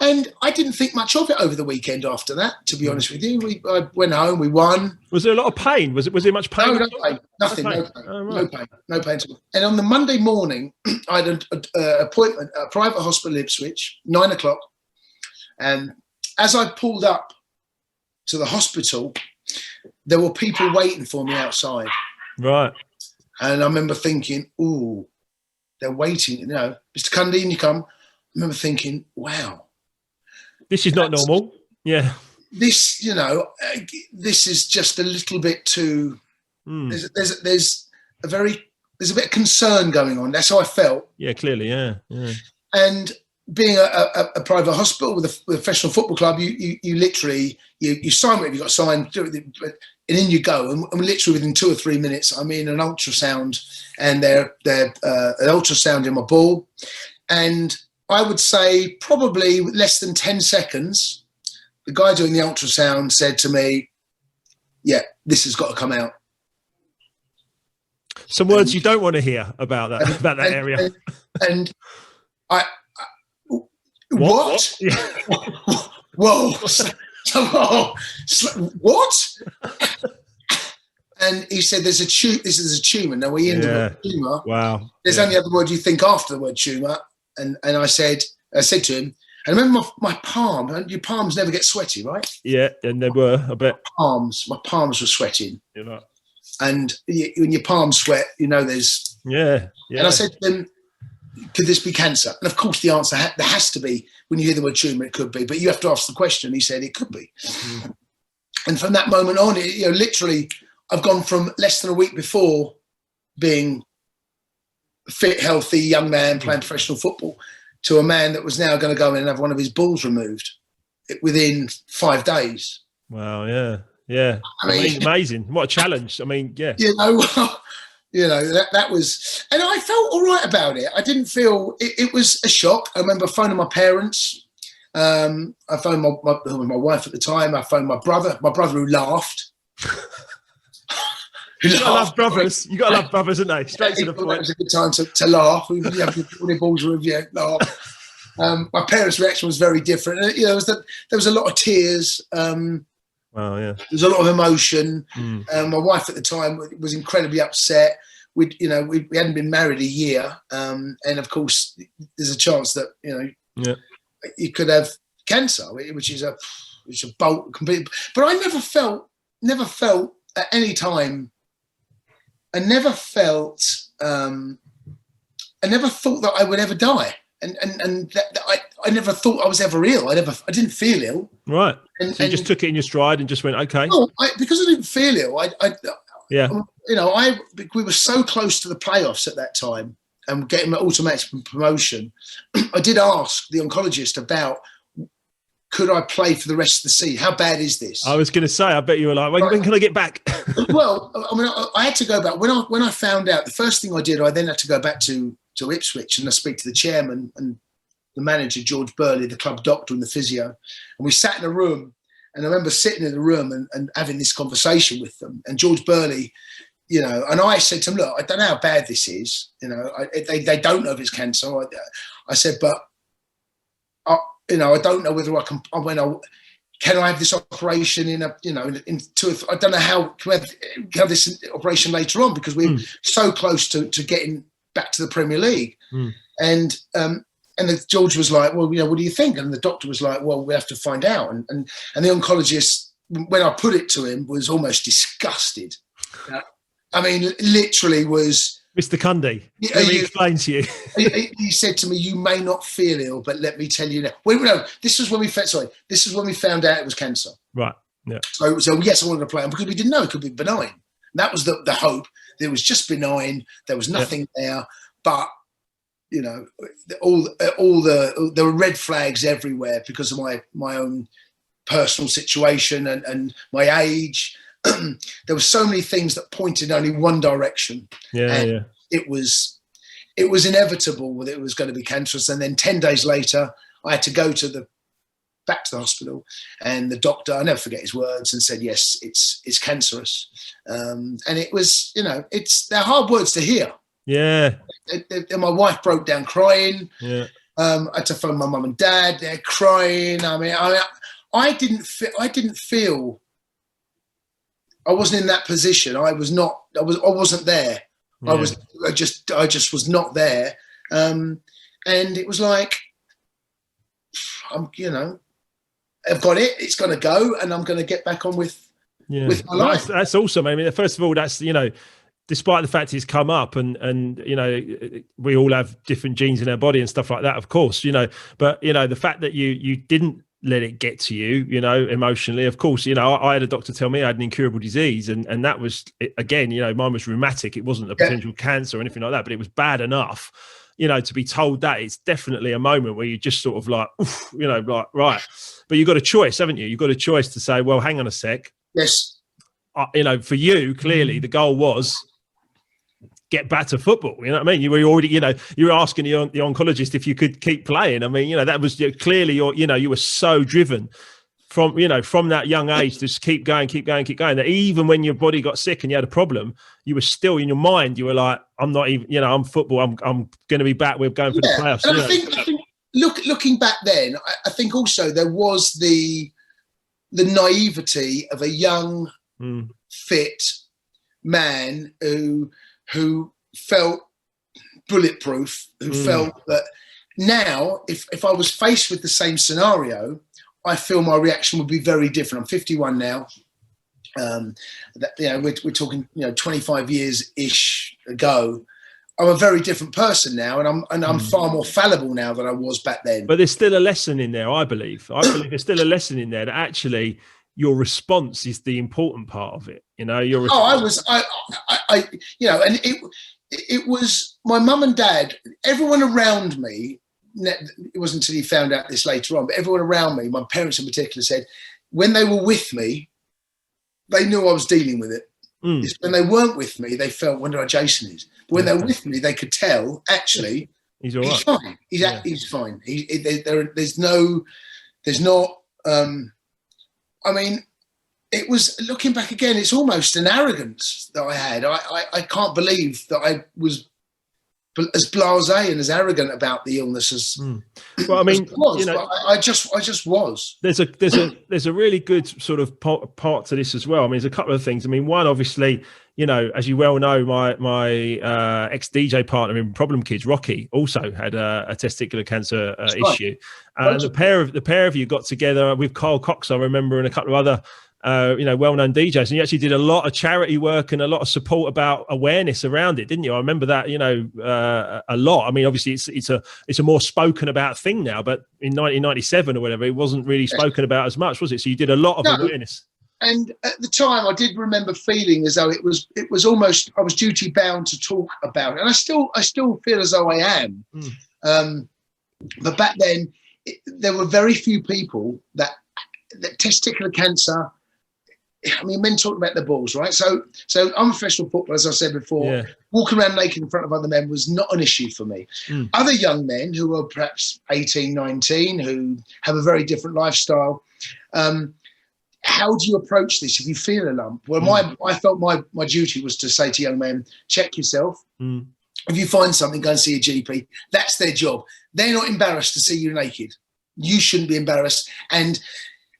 And I didn't think much of it over the weekend after that, to be honest with you. I went home, we won. Was there a lot of pain? Was there much pain? No pain. Nothing. No pain. Oh, right. No pain. And on the Monday morning, I had an appointment at a private hospital in Ipswich, 9:00. And as I pulled up to the hospital, there were people waiting for me outside. Right. And I remember thinking, ooh, they're waiting. Mr. Cundy, can you come? I remember thinking, wow. This is not normal. Yeah. This, this is just a little bit too. There's a bit of concern going on. That's how I felt. Yeah, clearly, yeah. And being a private hospital with a professional football club, you literally you sign whatever you got to sign, and in you go. And literally within 2 or 3 minutes, I'm in an ultrasound, and they're an ultrasound in my ball, and I would say probably less than 10 seconds, the guy doing the ultrasound said to me, "Yeah, this has got to come out." Some words you don't want to hear about that area. And I what? Yeah. Whoa! What? And he said, "There's a tumor. This is a tumor." Now we end up with tumor. Wow. There's only other word you think after the word tumor. And I said to him, I remember my palm. Your palms never get sweaty, right? Yeah, and they were a bit. My palms were sweating. You know. And when your palms sweat, there's. Yeah. And I said to him, "Could this be cancer?" And of course, the answer there has to be. When you hear the word tumor, it could be, but you have to ask the question. He said it could be. And from that moment on, literally, I've gone from less than a week before being fit, healthy young man playing professional football to a man that was now going to go in and have one of his balls removed within 5 days. Wow. Yeah. Yeah. I mean, amazing. What a challenge. I mean, yeah. That was, and I felt all right about it. I didn't feel it was a shock. I remember phoning my parents. I phoned my wife at the time. I phoned my brother who laughed. You gotta love brothers. You gotta love brothers, isn't they? Straight to the point. It was a good time to laugh. We have the balls with you, laugh. My parents' reaction was very different. There was a lot of tears. Wow, yeah. There was a lot of emotion. My wife at the time was incredibly upset. We hadn't been married a year, and of course, there's a chance that you could have cancer, which is a bolt complete. But I never felt at any time. I never thought that I would ever die, and that I never thought I was ever ill. I didn't feel ill. Right. So you just took it in your stride and just went, okay. No, because I didn't feel ill. We were so close to the playoffs at that time and getting an automatic promotion. I did ask the oncologist about, could I play for the rest of the season? How bad is this? I was going to say, I bet you were like, when can I get back? Well, I mean, I had to go back. When I found out, the first thing I did, I then had to go back to Ipswich and I speak to the chairman and the manager, George Burley, the club doctor and the physio. And we sat in a room, and I remember sitting in the room and having this conversation with them. And George Burley, and I said to him, look, I don't know how bad this is. They don't know if it's cancer. I said, but I don't know whether I can. Can I have this operation in 2 I don't know how can I have this operation later on, because we're so close to getting back to the Premier League. And George was like, well, what do you think? And the doctor was like, well, we have to find out. And the oncologist, when I put it to him, was almost disgusted. I mean, literally was. Mr. Cundy, let me explain to you. He said to me, "You may not feel ill, but let me tell you now." This was when we found out it was cancer. Right. Yeah. So yes, I wanted to play because we didn't know it could be benign. And that was the hope. It was just benign. There was nothing there, but there were red flags everywhere because of my own personal situation and my age. There were so many things that pointed in only one direction. It was inevitable that it was going to be cancerous. And then 10 days later, I had to go back to the hospital, and the doctor, I never forget his words, and said, yes, it's cancerous. And it was, they're hard words to hear. Yeah. And my wife broke down crying. Yeah. I had to phone my mum and dad. They're crying. I mean, I didn't feel. I wasn't in that position. I wasn't there. Yeah. I just was not there. And it was like, I've got it. It's going to go, and I'm going to get back on with my life. That's awesome. I mean, first of all, that's despite the fact it's come up, and we all have different genes in our body and stuff like that, of course. But the fact that you didn't let it get to you, emotionally. Of course, I had a doctor tell me I had an incurable disease, and that was, again, mine was rheumatic. It wasn't a potential cancer or anything like that, but it was bad enough, to be told that. It's definitely a moment where you just sort of like, oof, like, right. But you've got a choice, haven't you? You've got a choice to say, well, hang on a sec. Yes. For you, clearly the goal was get back to football. You know what I mean? You were already, you were asking the oncologist if you could keep playing. I mean, that was clearly you were so driven from that young age to just keep going. That even when your body got sick and you had a problem, you were still in your mind. You were like, I'm not even, I'm football. I'm going to be back. We're going for the playoffs. And I think looking back then, I think also there was the naivety of a young, fit man who felt bulletproof, who felt that now, if I was faced with the same scenario, I feel my reaction would be very different. I'm 51 now. We're talking, 25 years-ish ago. I'm a very different person now, and I'm far more fallible now than I was back then. But there's still a lesson in there, I believe. There's still a lesson in there that actually your response is the important part of it. Your response. and it was my mum and dad, everyone around me. It wasn't until he found out this later on, but everyone around me, my parents in particular, said when they were with me, they knew I was dealing with it. It's when they weren't with me, they felt, wonder how Jason is. But when they're with me, they could tell, actually, he's all right. He's fine. He's fine. There's not, I mean, it was, looking back again, it's almost an arrogance that I had. I can't believe that I was as blasé and as arrogant about the illness as well, I mean, was, I just was. There's a really good sort of part to this as well. I mean, there's a couple of things. I mean, one, obviously, as you well know, my ex DJ partner in Problem Kids, Rocky, also had a testicular cancer issue. The pair of you got together with Kyle Cox, I remember, and a couple of other well-known DJs, and you actually did a lot of charity work and a lot of support about awareness around it, didn't you? I remember that, a lot. I mean, obviously it's a more spoken about thing now, but in 1997 or whatever, it wasn't really spoken about as much, was it? So you did a lot of awareness. And at the time, I did remember feeling as though it was almost, I was duty bound to talk about it, and I still feel as though I am. But back then, there were very few people that testicular cancer. I mean, men talk about their balls, right? So I'm a professional footballer, as I said before. Yeah. Walking around naked in front of other men was not an issue for me. Other young men who are perhaps 18, 19, who have a very different lifestyle, how do you approach this if you feel a lump? Well, I felt my duty was to say to young men, check yourself. If you find something, go and see a GP. That's their job. They're not embarrassed to see you naked. You shouldn't be embarrassed. And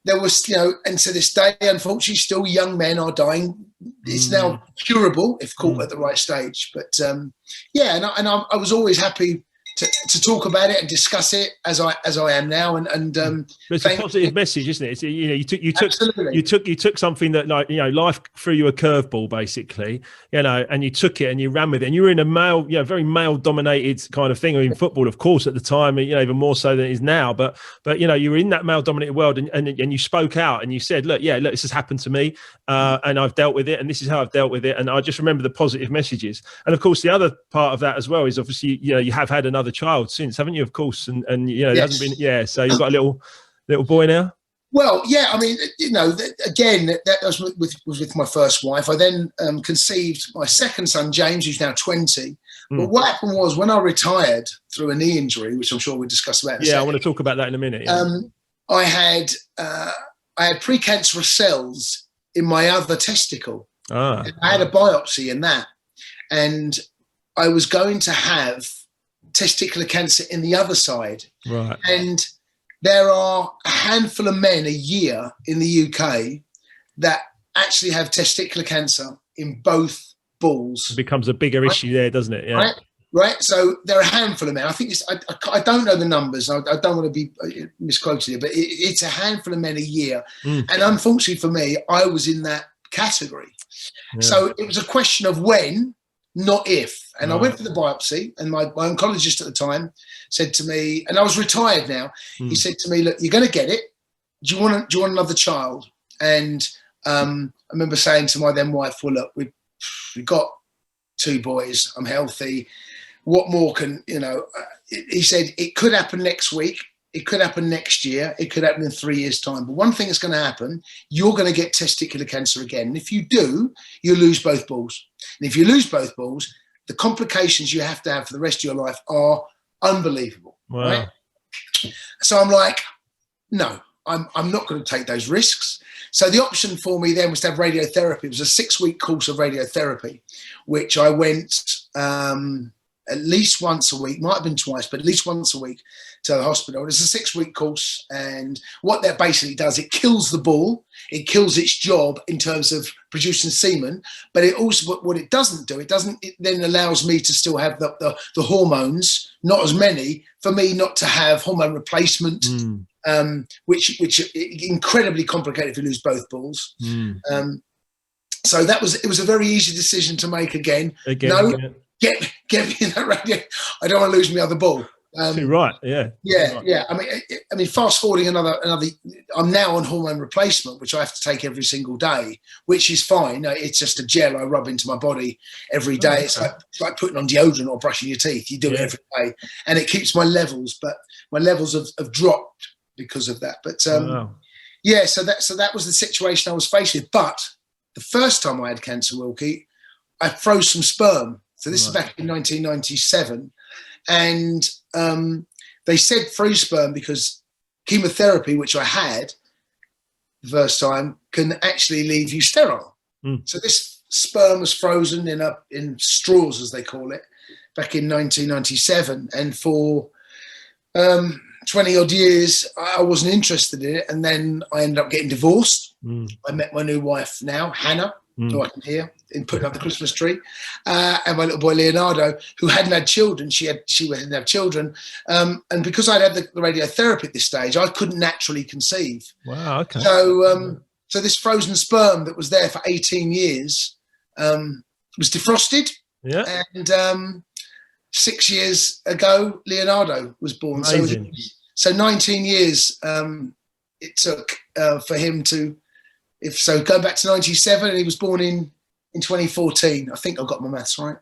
there was, and to this day, unfortunately, still young men are dying. It's now curable if caught at the right stage. But I was always happy to talk about it and discuss it as I am now. And it's a positive message, isn't it? It's, you took something that, like, life threw you a curveball, basically, and you took it and you ran with it. And you were in a very male dominated kind of thing. I mean, football, of course, at the time, even more so than it is now. But you were in that male dominated world, and you spoke out and you said, look, this has happened to me, and I've dealt with it, and this is how I've dealt with it. And I just remember the positive messages. And of course, the other part of that as well is obviously, you have had another child since, haven't you? Of course, and it hasn't been. So you've got a little boy now. Well, I mean, again, that was with my first wife. I then conceived my second son, James, who's now 20. But what happened was, when I retired through a knee injury, which I'm sure we'll discuss about in a second, I want to talk about that in a minute. I had precancerous cells in my other testicle. I had a biopsy in that, and I was going to have testicular cancer in the other side. Right. And there are a handful of men a year in the UK that actually have testicular cancer in both balls. It becomes a bigger issue there, doesn't it? Yeah. Right. So there are a handful of men. I think I don't know the numbers. I don't want to be misquoted here, but it's a handful of men a year. And unfortunately for me, I was in that category. Yeah. So it was a question of when, not if. And I went for the biopsy, and my oncologist at the time said to me, and I was retired now, he said to me, look, you're going to get it. Do you want another child? And I remember saying to my then wife, well, look, we've got 2 boys. I'm healthy. What more can, he said, it could happen next week. It could happen next year. It could happen in 3 years' time. But one thing that's going to happen, you're going to get testicular cancer again. And if you do, you lose both balls. And if you lose both balls, the complications you have to have for the rest of your life are unbelievable. Wow. Right? So I'm like, no, I'm not going to take those risks. So the option for me then was to have radiotherapy. It was a 6-week course of radiotherapy, which I went at least once a week, might have been twice, but at least once a week to the hospital. It's a 6-week course, and what that basically does, it kills the ball, it kills its job in terms of producing semen, but it also, what it doesn't do, it then allows me to still have the hormones, not as many, for me not to have hormone replacement, which incredibly complicated if you lose both balls. So it was a very easy decision to make again. Get me in that radio. I don't want to lose my other ball. Too right. Yeah. Yeah. I mean, fast forwarding another. I'm now on hormone replacement, which I have to take every single day, which is fine. It's just a gel I rub into my body every day. Okay. It's like putting on deodorant or brushing your teeth. You do it every day, and it keeps my levels. But my levels have dropped because of that. But yeah, so that was the situation I was faced with. But the first time I had cancer, Wilkie, I froze some sperm. So this is back in 1997. And they said freeze sperm because chemotherapy, which I had the first time, can actually leave you sterile. So this sperm was frozen in straws, as they call it, back in 1997. And for 20 odd years, I wasn't interested in it. And then I ended up getting divorced. I met my new wife now, Hannah, who I can hear in putting up the Christmas tree, and my little boy Leonardo, who hadn't had children. She didn't have children, and because I'd had the radiotherapy at this stage, I couldn't naturally conceive. Wow. Okay. So this frozen sperm that was there for 18 years was defrosted. Yeah. And 6 years ago, Leonardo was born. Amazing. So 19 years it took for him to. Going back to 97, and he was born in 2014. I think I got my maths right.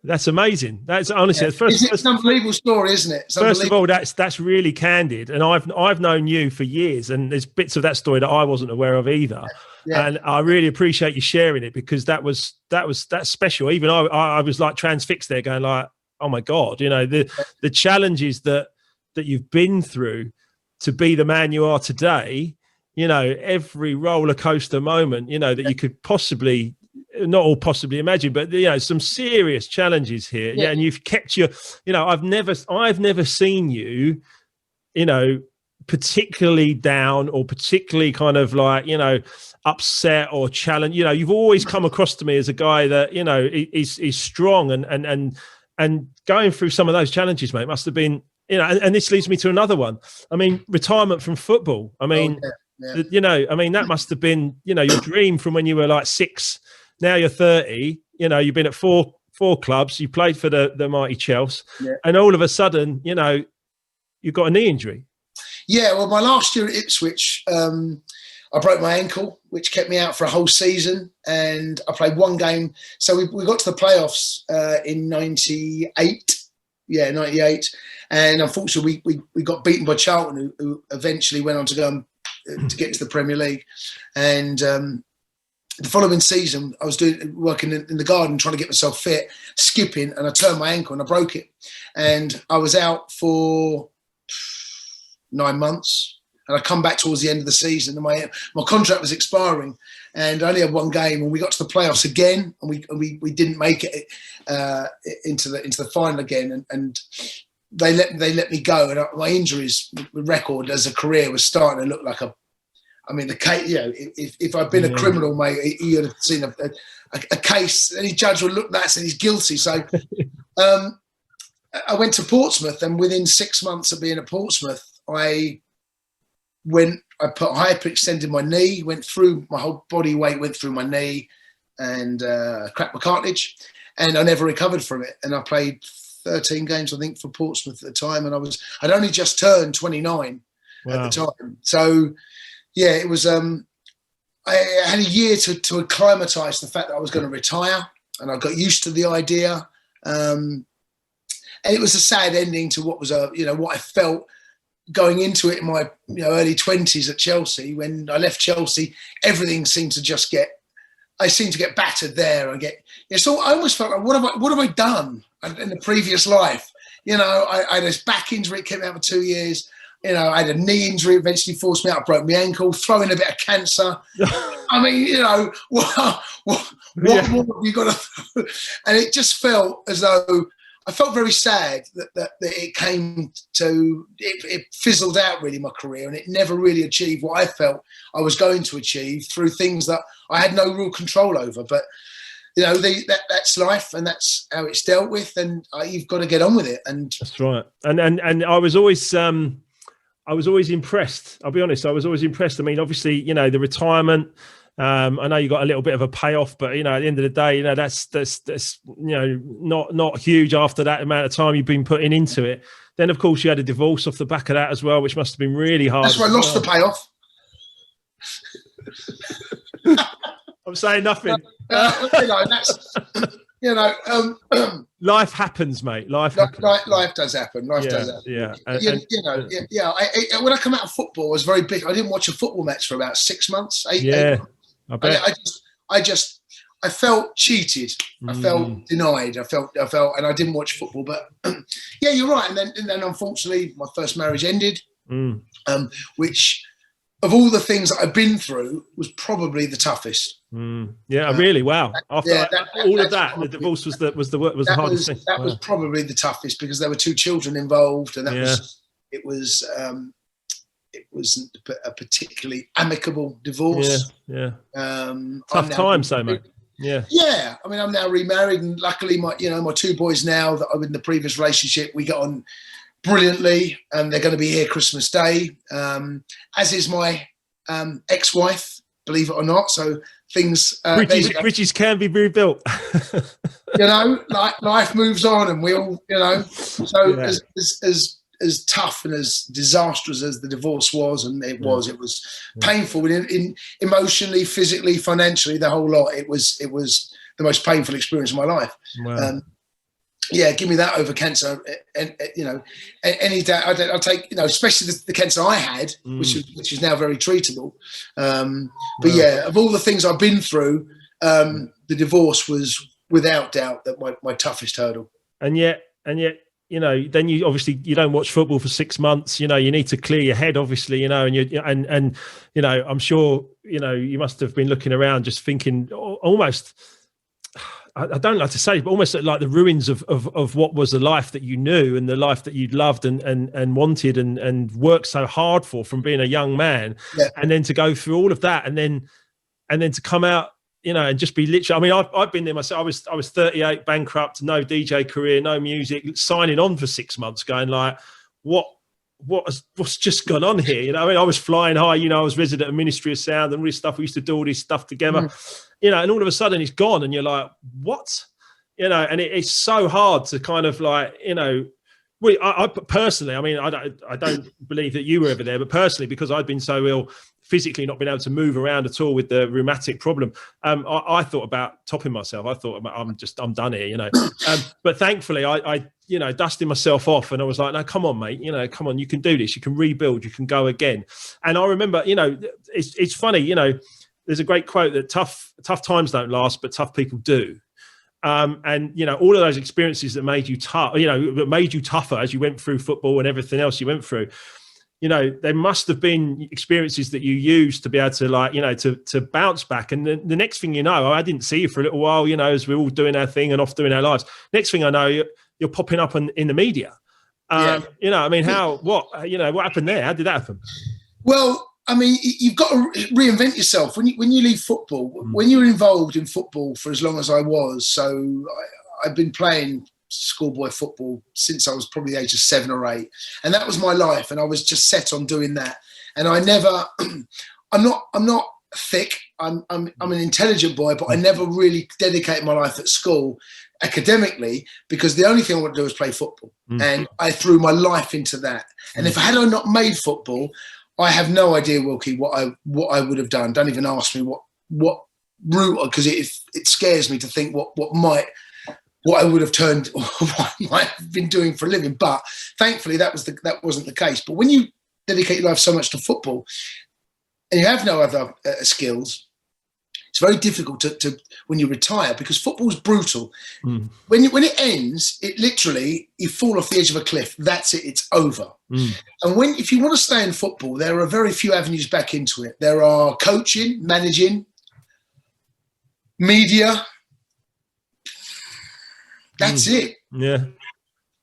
That's amazing. That's honestly it's an unbelievable story, isn't it? First of all, that's really candid, and I've known you for years, and there's bits of that story that I wasn't aware of either. Yeah. And I really appreciate you sharing it, because that's special. Even I was like transfixed there, going like, oh my God, the challenges that you've been through to be the man you are today. Every roller coaster moment, that you could possibly, not all possibly imagine, but some serious challenges here. Yeah. And you've kept I've never seen you, particularly down or particularly kind of like, upset or challenged. You've always come across to me as a guy that, is strong and going through some of those challenges, mate, must have been, and this leads me to another one. I mean, retirement from football. I mean, that must have been, your dream from when you were like 6. Now you're 30, you've been at four clubs, you played for the mighty Chelsea, and all of a sudden, you've got a knee injury. Yeah, well, my last year at Ipswich, I broke my ankle, which kept me out for a whole season, and I played one game. So we got to the playoffs in 98. Yeah, 98. And unfortunately, we got beaten by Charlton, who eventually went on to go to get to the Premier League. And the following season, I was working in the garden, trying to get myself fit, skipping, and I turned my ankle and I broke it. And I was out for 9 months. And I come back towards the end of the season, and my contract was expiring, and I only had one game. And we got to the playoffs again, and we didn't make it into the final again. And they let me go. And my injuries record as a career was starting to look like the case. If I'd been a criminal, mate, you'd have seen a case. Any judge would look at that and say he's guilty. So I went to Portsmouth, and within 6 months of being at Portsmouth, I hyperextended my knee, went through my whole body weight, went through my knee, and cracked my cartilage, and I never recovered from it. And I played 13 games, I think, for Portsmouth at the time, and I'd only just turned 29 at the time. So yeah, it was. I had a year to acclimatise the fact that I was going to retire, and I got used to the idea. And it was a sad ending to what was what I felt going into it in my early 20s at Chelsea. When I left Chelsea, everything seemed to just I seemed to get battered there and so I almost felt like, what have I done in the previous life? I had this back injury, it kept me out for 2 years. I had a knee injury, eventually forced me out, broke my ankle, throw in a bit of cancer. I mean, what more have you got to? And it just felt as though I felt very sad that it came to, it fizzled out really my career, and it never really achieved what I felt I was going to achieve through things that I had no real control over. But, that's life, and that's how it's dealt with, and you've got to get on with it. And that's right. And I was always impressed. I'll be honest. I was always impressed. I mean, obviously, the retirement, I know you got a little bit of a payoff, but at the end of the day, that's not huge after that amount of time you've been putting into it. Then, of course, you had a divorce off the back of that as well, which must have been really hard. That's why I lost the payoff. I'm saying nothing. Life happens, mate. Life happens. Life does happen. Life does happen. Yeah. When I come out of football, I was very big. I didn't watch a football match for about 6 months. Eight months. I bet. I felt cheated. I felt denied. I felt, and I didn't watch football. But yeah, you're right. And then unfortunately, my first marriage ended, which, of all the things that I've been through, was probably the toughest. Yeah, really. Wow. After all of that, the divorce was the hardest thing. That was probably the toughest, because there were 2 children involved, and it wasn't a particularly amicable divorce. Tough times, though, mate. Yeah. I mean, I'm now remarried, and luckily, my 2 boys now that I'm in the previous relationship, we got on brilliantly, and they're going to be here Christmas Day, as is my ex-wife, believe it or not. So things bridges can be rebuilt. Life moves on, and we all, so as tough and as disastrous as the divorce was, and it was painful in emotionally, physically, financially, the whole lot. It was the most painful experience of my life. Wow. Give me that over cancer, and any day I'll take, especially the cancer I had, which is now very treatable. But of all the things I've been through, the divorce was without doubt my toughest hurdle. And yet, then you obviously you don't watch football for 6 months. You need to clear your head, obviously. And I'm sure you must have been looking around, just thinking almost. I don't like to say, but almost like the ruins of what was the life that you knew, and the life that you'd loved and wanted and worked so hard for from being a young man, and then to go through all of that, and then to come out, and just be literally. I mean, I've been there myself. I was 38, bankrupt, no DJ career, no music, signing on for 6 months, going like, what's just gone on here? I mean, I was flying high. I was resident of Ministry of Sound and all this stuff. We used to do all this stuff together. And all of a sudden it's gone, and you're like, what? And it's so hard to kind of like, I personally, I mean, I don't believe that you were ever there, but personally, because I'd been so ill physically, not being able to move around at all with the rheumatic problem, I thought about topping myself. I thought, I'm done here, but thankfully I dusted myself off, and I was like, no, come on, mate, come on, you can do this, you can rebuild, you can go again. And I remember, it's funny, there's a great quote that tough times don't last, but tough people do. And all of those experiences that made you tough, that made you tougher as you went through football and everything else you went through, there must have been experiences that you used to be able to to bounce back. And the next thing you know, I didn't see you for a little while, as we're all doing our thing and off doing our lives. Next thing I know, you're popping up in the media. I mean, what happened there? How did that happen? Well, I mean, you've got to reinvent yourself when you leave football. When you're involved in football for as long as I was, so I've been playing schoolboy football since I was probably the age of 7 or 8, and that was my life, and I was just set on doing that. And I never, I'm not thick. I'm an intelligent boy, but I never really dedicated my life at school academically, because the only thing I wanted to do was play football, and I threw my life into that. And if I had not made football, I have no idea, Wilkie, what I would have done. Don't even ask me what route, because it scares me to think what I would have turned, or what I might have been doing for a living. But thankfully, that wasn't the case. But when you dedicate your life so much to football, and you have no other skills, it's very difficult to when you retire, because football's brutal. When it ends, it literally, you fall off the edge of a cliff. That's it. It's over. And if you want to stay in football, there are very few avenues back into it. There are coaching, managing, media. That's it. Yeah.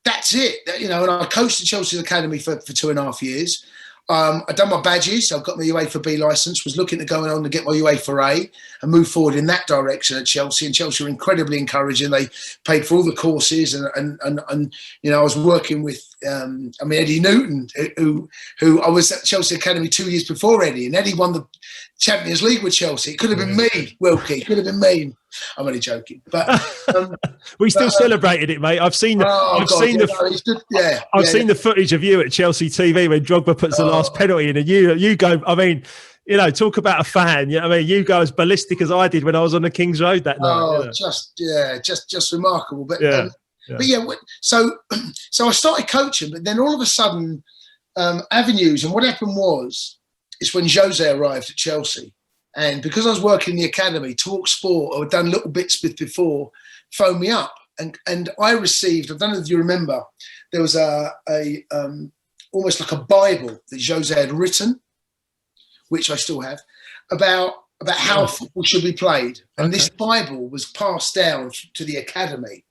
That's it. And I coached the Chelsea's academy for 2.5 years. I've done my badges. I've got my UEFA B licence, was looking to go on to get my UEFA A and move forward in that direction at Chelsea. And Chelsea were incredibly encouraging. They paid for all the courses, and I was working with I mean, Eddie Newton, who I was at Chelsea Academy 2 years before Eddie, and Eddie won the Champions League with Chelsea. It could have been me, Wilkie. It could have been me. I'm only joking, but we still celebrated it, mate. I've seen the footage of you at Chelsea TV when Drogba puts the last penalty in, and you go. I mean, you know, talk about a fan. You know what I mean, you go as ballistic as I did when I was on the King's Road that night. Oh, just remarkable. But so I started coaching, but then all of a sudden, avenues. And what happened was, it's when Jose arrived at Chelsea, and because I was working in the academy, Talk Sport, I'd done little bits before, phoned me up, and I received. I don't know if you remember, there was a almost like a Bible that Jose had written, which I still have, about how football should be played. And this Bible was passed down to the academy,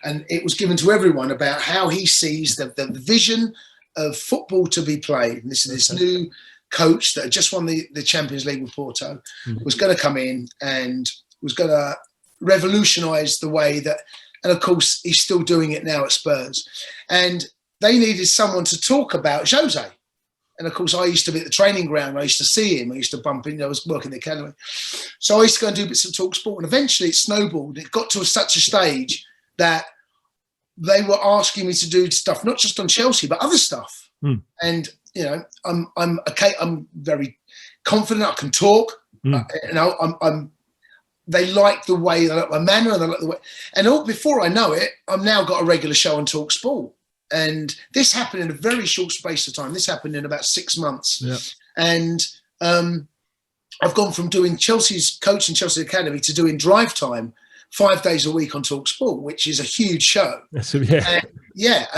and it was given to everyone about how he sees the vision of football to be played. And this new coach that had just won the Champions League with Porto was going to come in and was going to revolutionise the way that, and of course he's still doing it now at Spurs. And they needed someone to talk about Jose. And of course, I used to be at the training ground. I used to see him. I used to bump in. I was working in the academy. So I used to go and do bits of Talk Sport. And eventually it snowballed. It got to such a stage that they were asking me to do stuff, not just on Chelsea, but other stuff. And, you know, I'm very confident. I can talk. You know, they like the way, they like my manner, and they like the way. And before I know it, I've now got a regular show on Talk Sport. And this happened in a very short space of time. This happened in about 6 months. Yeah. And I've gone from doing Chelsea's coaching Chelsea Academy to doing Drive Time 5 days a week on Talk Sport, which is a huge show. I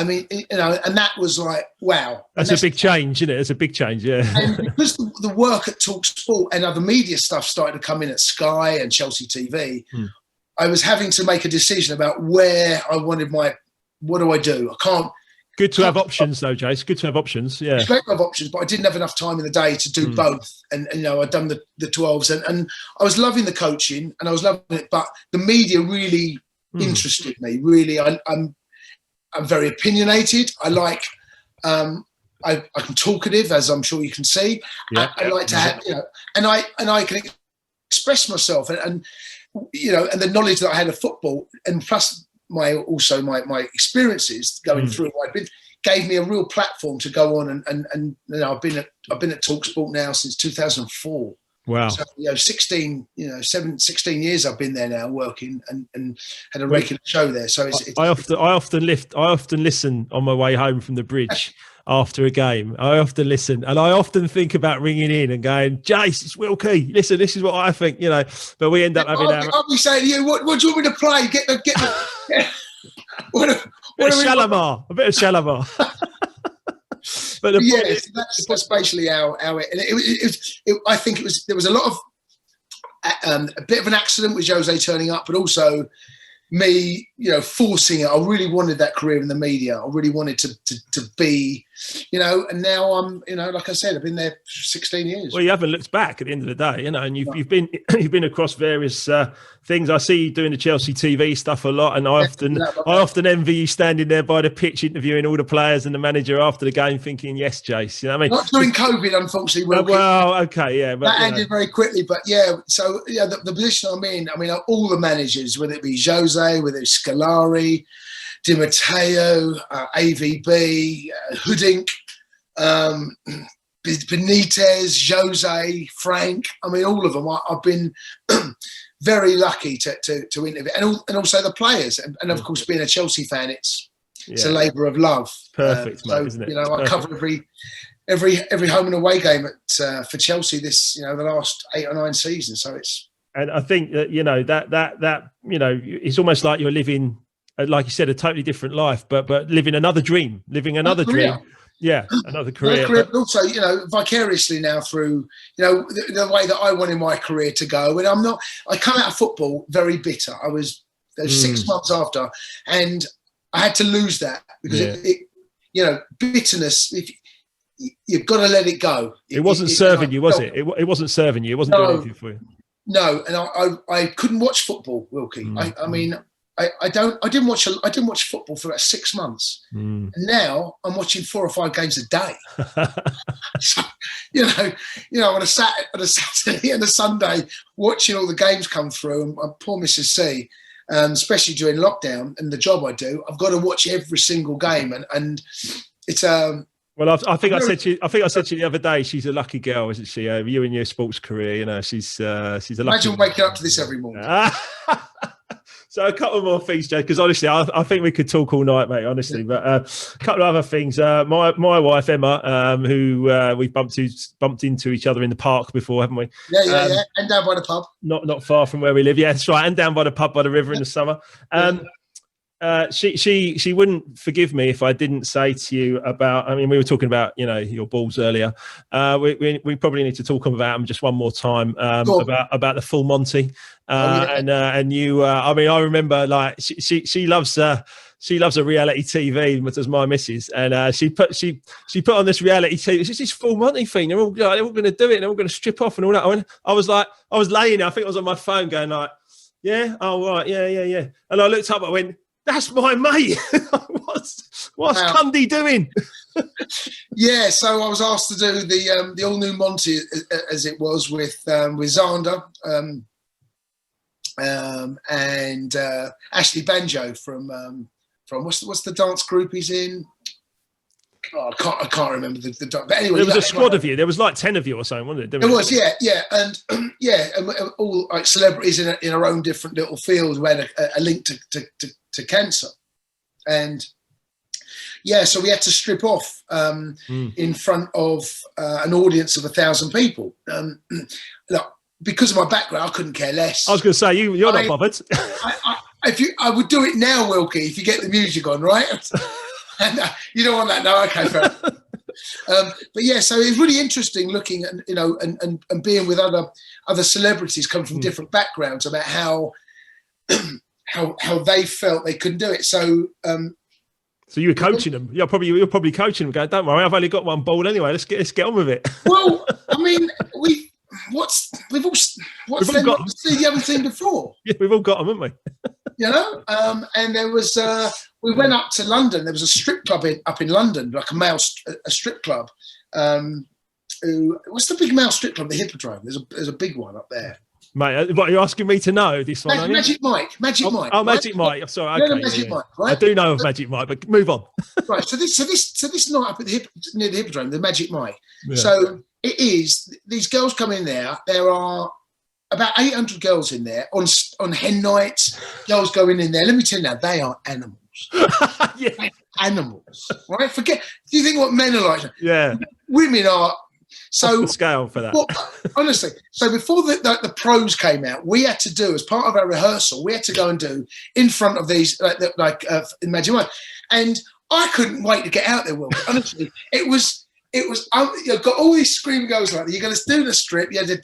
mean, you know, and that was like, wow. That's a big change, isn't it? It's a big change, yeah. And because the work at Talk Sport and other media stuff started to come in at Sky and Chelsea TV, I was having to make a decision about where I wanted what do I do? I can't. Good to have options, though, Jace. Good to have options. Yeah, it's great to have options, but I didn't have enough time in the day to do both. And you know, I'd done the 12s, and I was loving the coaching, and I was loving it. But the media really interested me. Really, I'm very opinionated. I like. I'm talkative, as I'm sure you can see. Yeah, I like to have, you know, and I can express myself, and you know, and the knowledge that I had of football, and plus my experiences going through what I've been, gave me a real platform to go on and you know, I've been at Talk Sport now since 2004. Wow. So, you know, 16 years I've been there now working and had a regular show there. So I often listen on my way home from the bridge after a game. I often listen, and I often think about ringing in and going, Jace, it's Wilkie. Listen, this is what I think, you know. But we end up having. I'll be saying to you, what do you want me to play? Get the. A bit of Shalimar. But that's basically how it. I think there was a lot of a bit of an accident with Jose turning up, but also me, you know, forcing it. I really wanted that career in the media. I really wanted to be, you know, and now I'm, you know, like I said, I've been there 16 years. Well, you haven't looked back at the end of the day, you know, and you've been across various things. I see you doing the Chelsea TV stuff a lot, and I often envy you standing there by the pitch interviewing all the players and the manager after the game, thinking, "Yes, Jace." You know what I mean? Not during COVID, unfortunately. Well, okay, yeah, but that ended very quickly. But yeah, so yeah, the position I'm in. I mean, all the managers, whether it be Jose, whether it's Scolari, Di Matteo, AVB, Hoodink, Benitez, Jose, Frank. I mean, all of them. I've been very lucky to interview, and also the players, and of course, being a Chelsea fan, it's a labour of love. Perfect, mate, isn't it? You know, I cover every home and away game for Chelsea this, you know, the last 8 or 9 seasons. So it's. And I think that, you know, that you know, it's almost like you're living, like you said, a totally different life, but living another dream, another dream. Yeah, another career. But also, you know, vicariously now through, you know, the way that I wanted my career to go. And I come out of football very bitter. I was 6 months after, and I had to lose that because it you know, bitterness, you've got to let it go. It wasn't serving you, was it? It wasn't serving you. It wasn't doing anything for you. No, and I couldn't watch football, Wilkie. I mean, I didn't watch football for about 6 months, and now I'm watching 4 or 5 games a day. So, on a Saturday and a Sunday, watching all the games come through, and poor Mrs. C, especially during lockdown and the job I do, I've got to watch every single game, and it's Well, I think I said to you the other day, she's a lucky girl, isn't she? You and your sports career, she's a lucky. Imagine waking up to this every morning. So a couple more things, Joe, because honestly, I think we could talk all night, mate. Honestly, but a couple of other things. My wife Emma, who we bumped into each other in the park before, haven't we? Yeah, and down by the pub. Not far from where we live. Yeah, that's right, and down by the pub by the river in the summer. She wouldn't forgive me if I didn't say to you about. I mean, we were talking about your balls earlier. We probably need to talk about them just one more time about the full Monty. And you. I mean, I remember like she loves a reality TV as my missus, and she put on this reality TV. It's this full Monty thing. They're all going to do it. And they're all going to strip off and all that. I was laying there. I think I was on my phone going like, yeah, oh right, yeah. And I looked up. I went, that's my mate. What's Cundy doing? Yeah, so I was asked to do the all new Monty, as it was with Zander and Ashley Banjo from what's the dance group he's in? Oh, I can't remember the dance. But anyway, there was a squad of you. There was like 10 of you or something, wasn't it? There was, yeah, and and all like celebrities in our own different little fields who had a link to cancer, and so we had to strip off in front of an audience of 1,000 people. Look, because of my background, I couldn't care less. I was going to say you're not bothered. I would do it now, Wilkie, if you get the music on, right? And you don't want that, no? Okay, fair. But yeah, so it's really interesting looking at and being with other celebrities come from different backgrounds about how they felt they couldn't do it. So you were coaching them. You're probably coaching them. Going, don't worry, I've only got one ball anyway. Let's get on with it. Well, I mean, you haven't seen before. Yeah, we've all got them, haven't we? And there was we went up to London. There was a strip club up in London, like a strip club. What's the big male strip club? The Hippodrome. There's a big one up there. Mate, what, are you asking me to know this one? Magic Mike. Oh, Magic Mike. I'm sorry. Okay, Magic Mike, right? I do know of Magic Mike, but move on. Right. So this night up at near the Hippodrome, the Magic Mike. Yeah. So it is. These girls come in there. There are about 800 girls in there on hen nights. Girls going in there. Let me tell you now, they are animals. Yeah. Animals, right? Forget. Do you think what men are like? Yeah. Women are. So the scale for that. Well, honestly, so before the pros came out, we had to do, as part of our rehearsal, we had to go and do in front of these in Magic Mike, and I couldn't wait to get out there. Will, honestly, it was you've got all these screaming girls like that. You're going to do the strip. You had the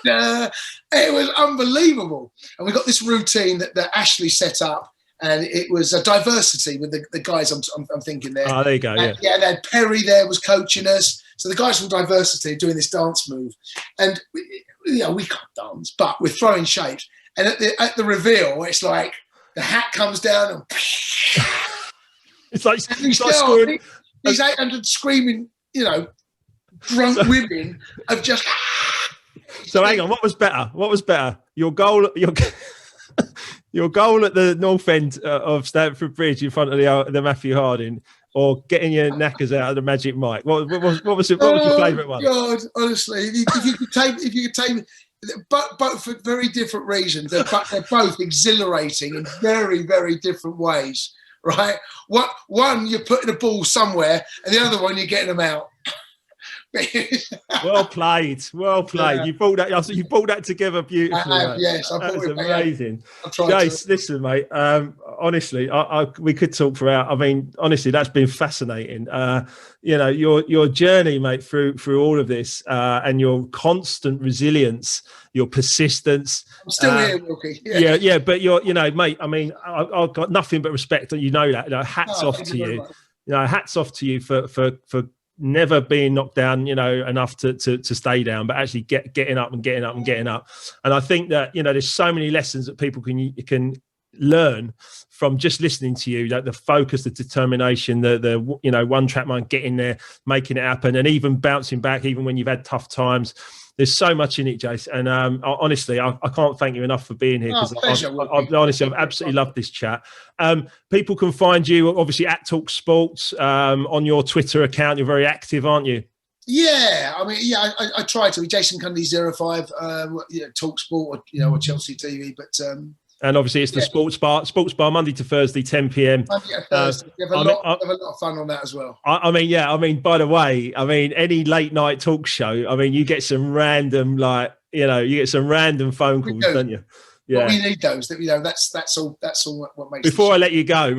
da. It was unbelievable, and we got this routine that Ashley set up. And it was a diversity with the guys I'm thinking there. Oh, there you go. And they had Perry there was coaching us. So the guys from diversity doing this dance move, and we can't dance, but we're throwing shapes. And at the reveal, it's like the hat comes down and it's like these 800 screaming, drunk women have just. So hang on, what was better? Your goal. Your goal at the north end of Stamford Bridge in front of the Matthew Harding, or getting your knackers out of the Magic Mike? What was your favourite one? God, honestly, if you could take, but for very different reasons. They're both exhilarating in very, very different ways, right? One, you're putting a ball somewhere, and the other one, you're getting them out. Well played. Yeah. You brought that together beautifully. I have, yes, that was amazing. Jace, listen, mate. Honestly, we could talk for hours. I mean, honestly, that's been fascinating. Your journey, mate, through all of this, and your constant resilience, your persistence. I'm still here, Wilkie. Yeah. But mate. I mean, I've got nothing but respect, and you know that. Hats off to you. Hats off to you for never being knocked down, enough to stay down, but actually getting up. And I think that, there's so many lessons that people can learn from just listening to you, like the focus, the determination, the one track mind, getting there, making it happen, and even bouncing back, even when you've had tough times. There's so much in it, Jace. And honestly, I can't thank you enough for being here, because I've absolutely loved this chat. People can find you, obviously, at Talk Sports on your Twitter account. You're very active, aren't you? Yeah, I try to be Jason Cundy 05, Talk Sport, or Chelsea TV, but. And obviously, it's the Sports Bar, Monday to Thursday, 10 p.m. Monday to Thursday. We have a lot of fun on that as well. By the way, any late night talk show, you get some random, phone calls, don't you? Yeah, well, we need those. That's all. What makes. Before I let you go,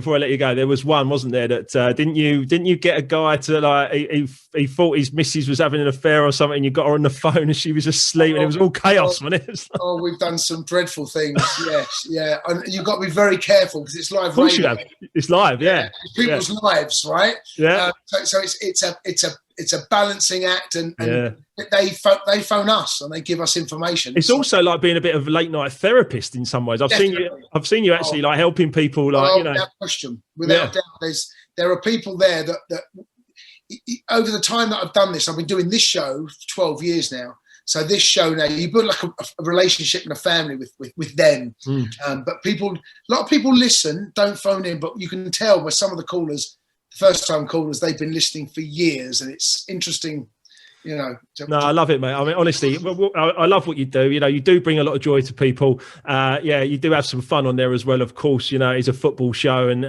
there was one, wasn't there? That didn't you get a guy to he thought his missus was having an affair or something, and you got her on the phone and she was asleep, and it was all chaos, wasn't it? We've done some dreadful things. Yes, yeah, and you've got to be very careful because it's live. Of course, radio. You have. It's live, yeah. People's lives, right? Yeah. So it's a balancing act, and they phone us and they give us information. It's also like being a bit of a late night therapist in some ways. I've seen you actually like helping people, without question, without doubt. There are people there that over the time that I've done this, I've been doing this show for 12 years now. So this show now, you build like a relationship and a family with them. But a lot of people listen, don't phone in, but you can tell by some of the callers, first time callers, they've been listening for years, and it's interesting. No, I love it, mate. Honestly, I love what you do. You do bring a lot of joy to people. You do have some fun on there as well. Of course, it's a football show, and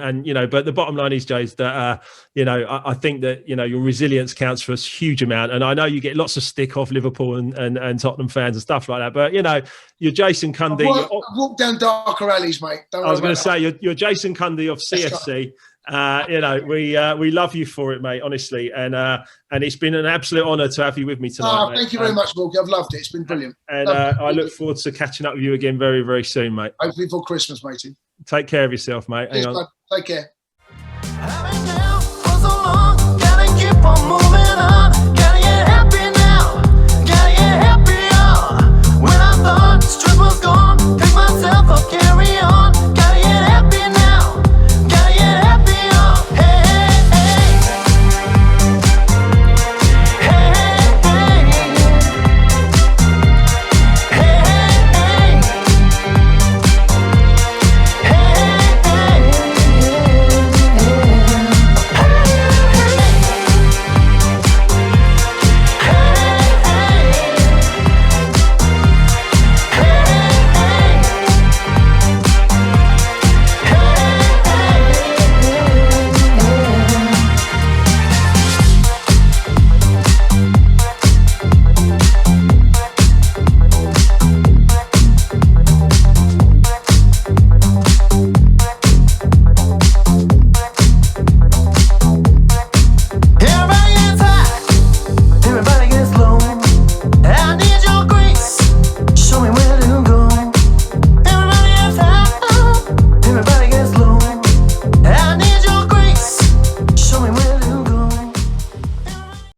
but the bottom line is, Jay, is that I think that your resilience counts for a huge amount. And I know you get lots of stick off Liverpool and Tottenham fans and stuff like that. But you're Jason Cundy. I've walked down darker alleys, mate. I was going to say you're Jason Cundy of CFC. We love you for it, mate, honestly, and it's been an absolute honour to have you with me tonight. Thank you very much, Wilkie. I've loved it. It's been brilliant. And I look forward to catching up with you again very, very soon, mate. Hopefully before Christmas, matey. Take care of yourself, mate. Cheers, bud. Take care.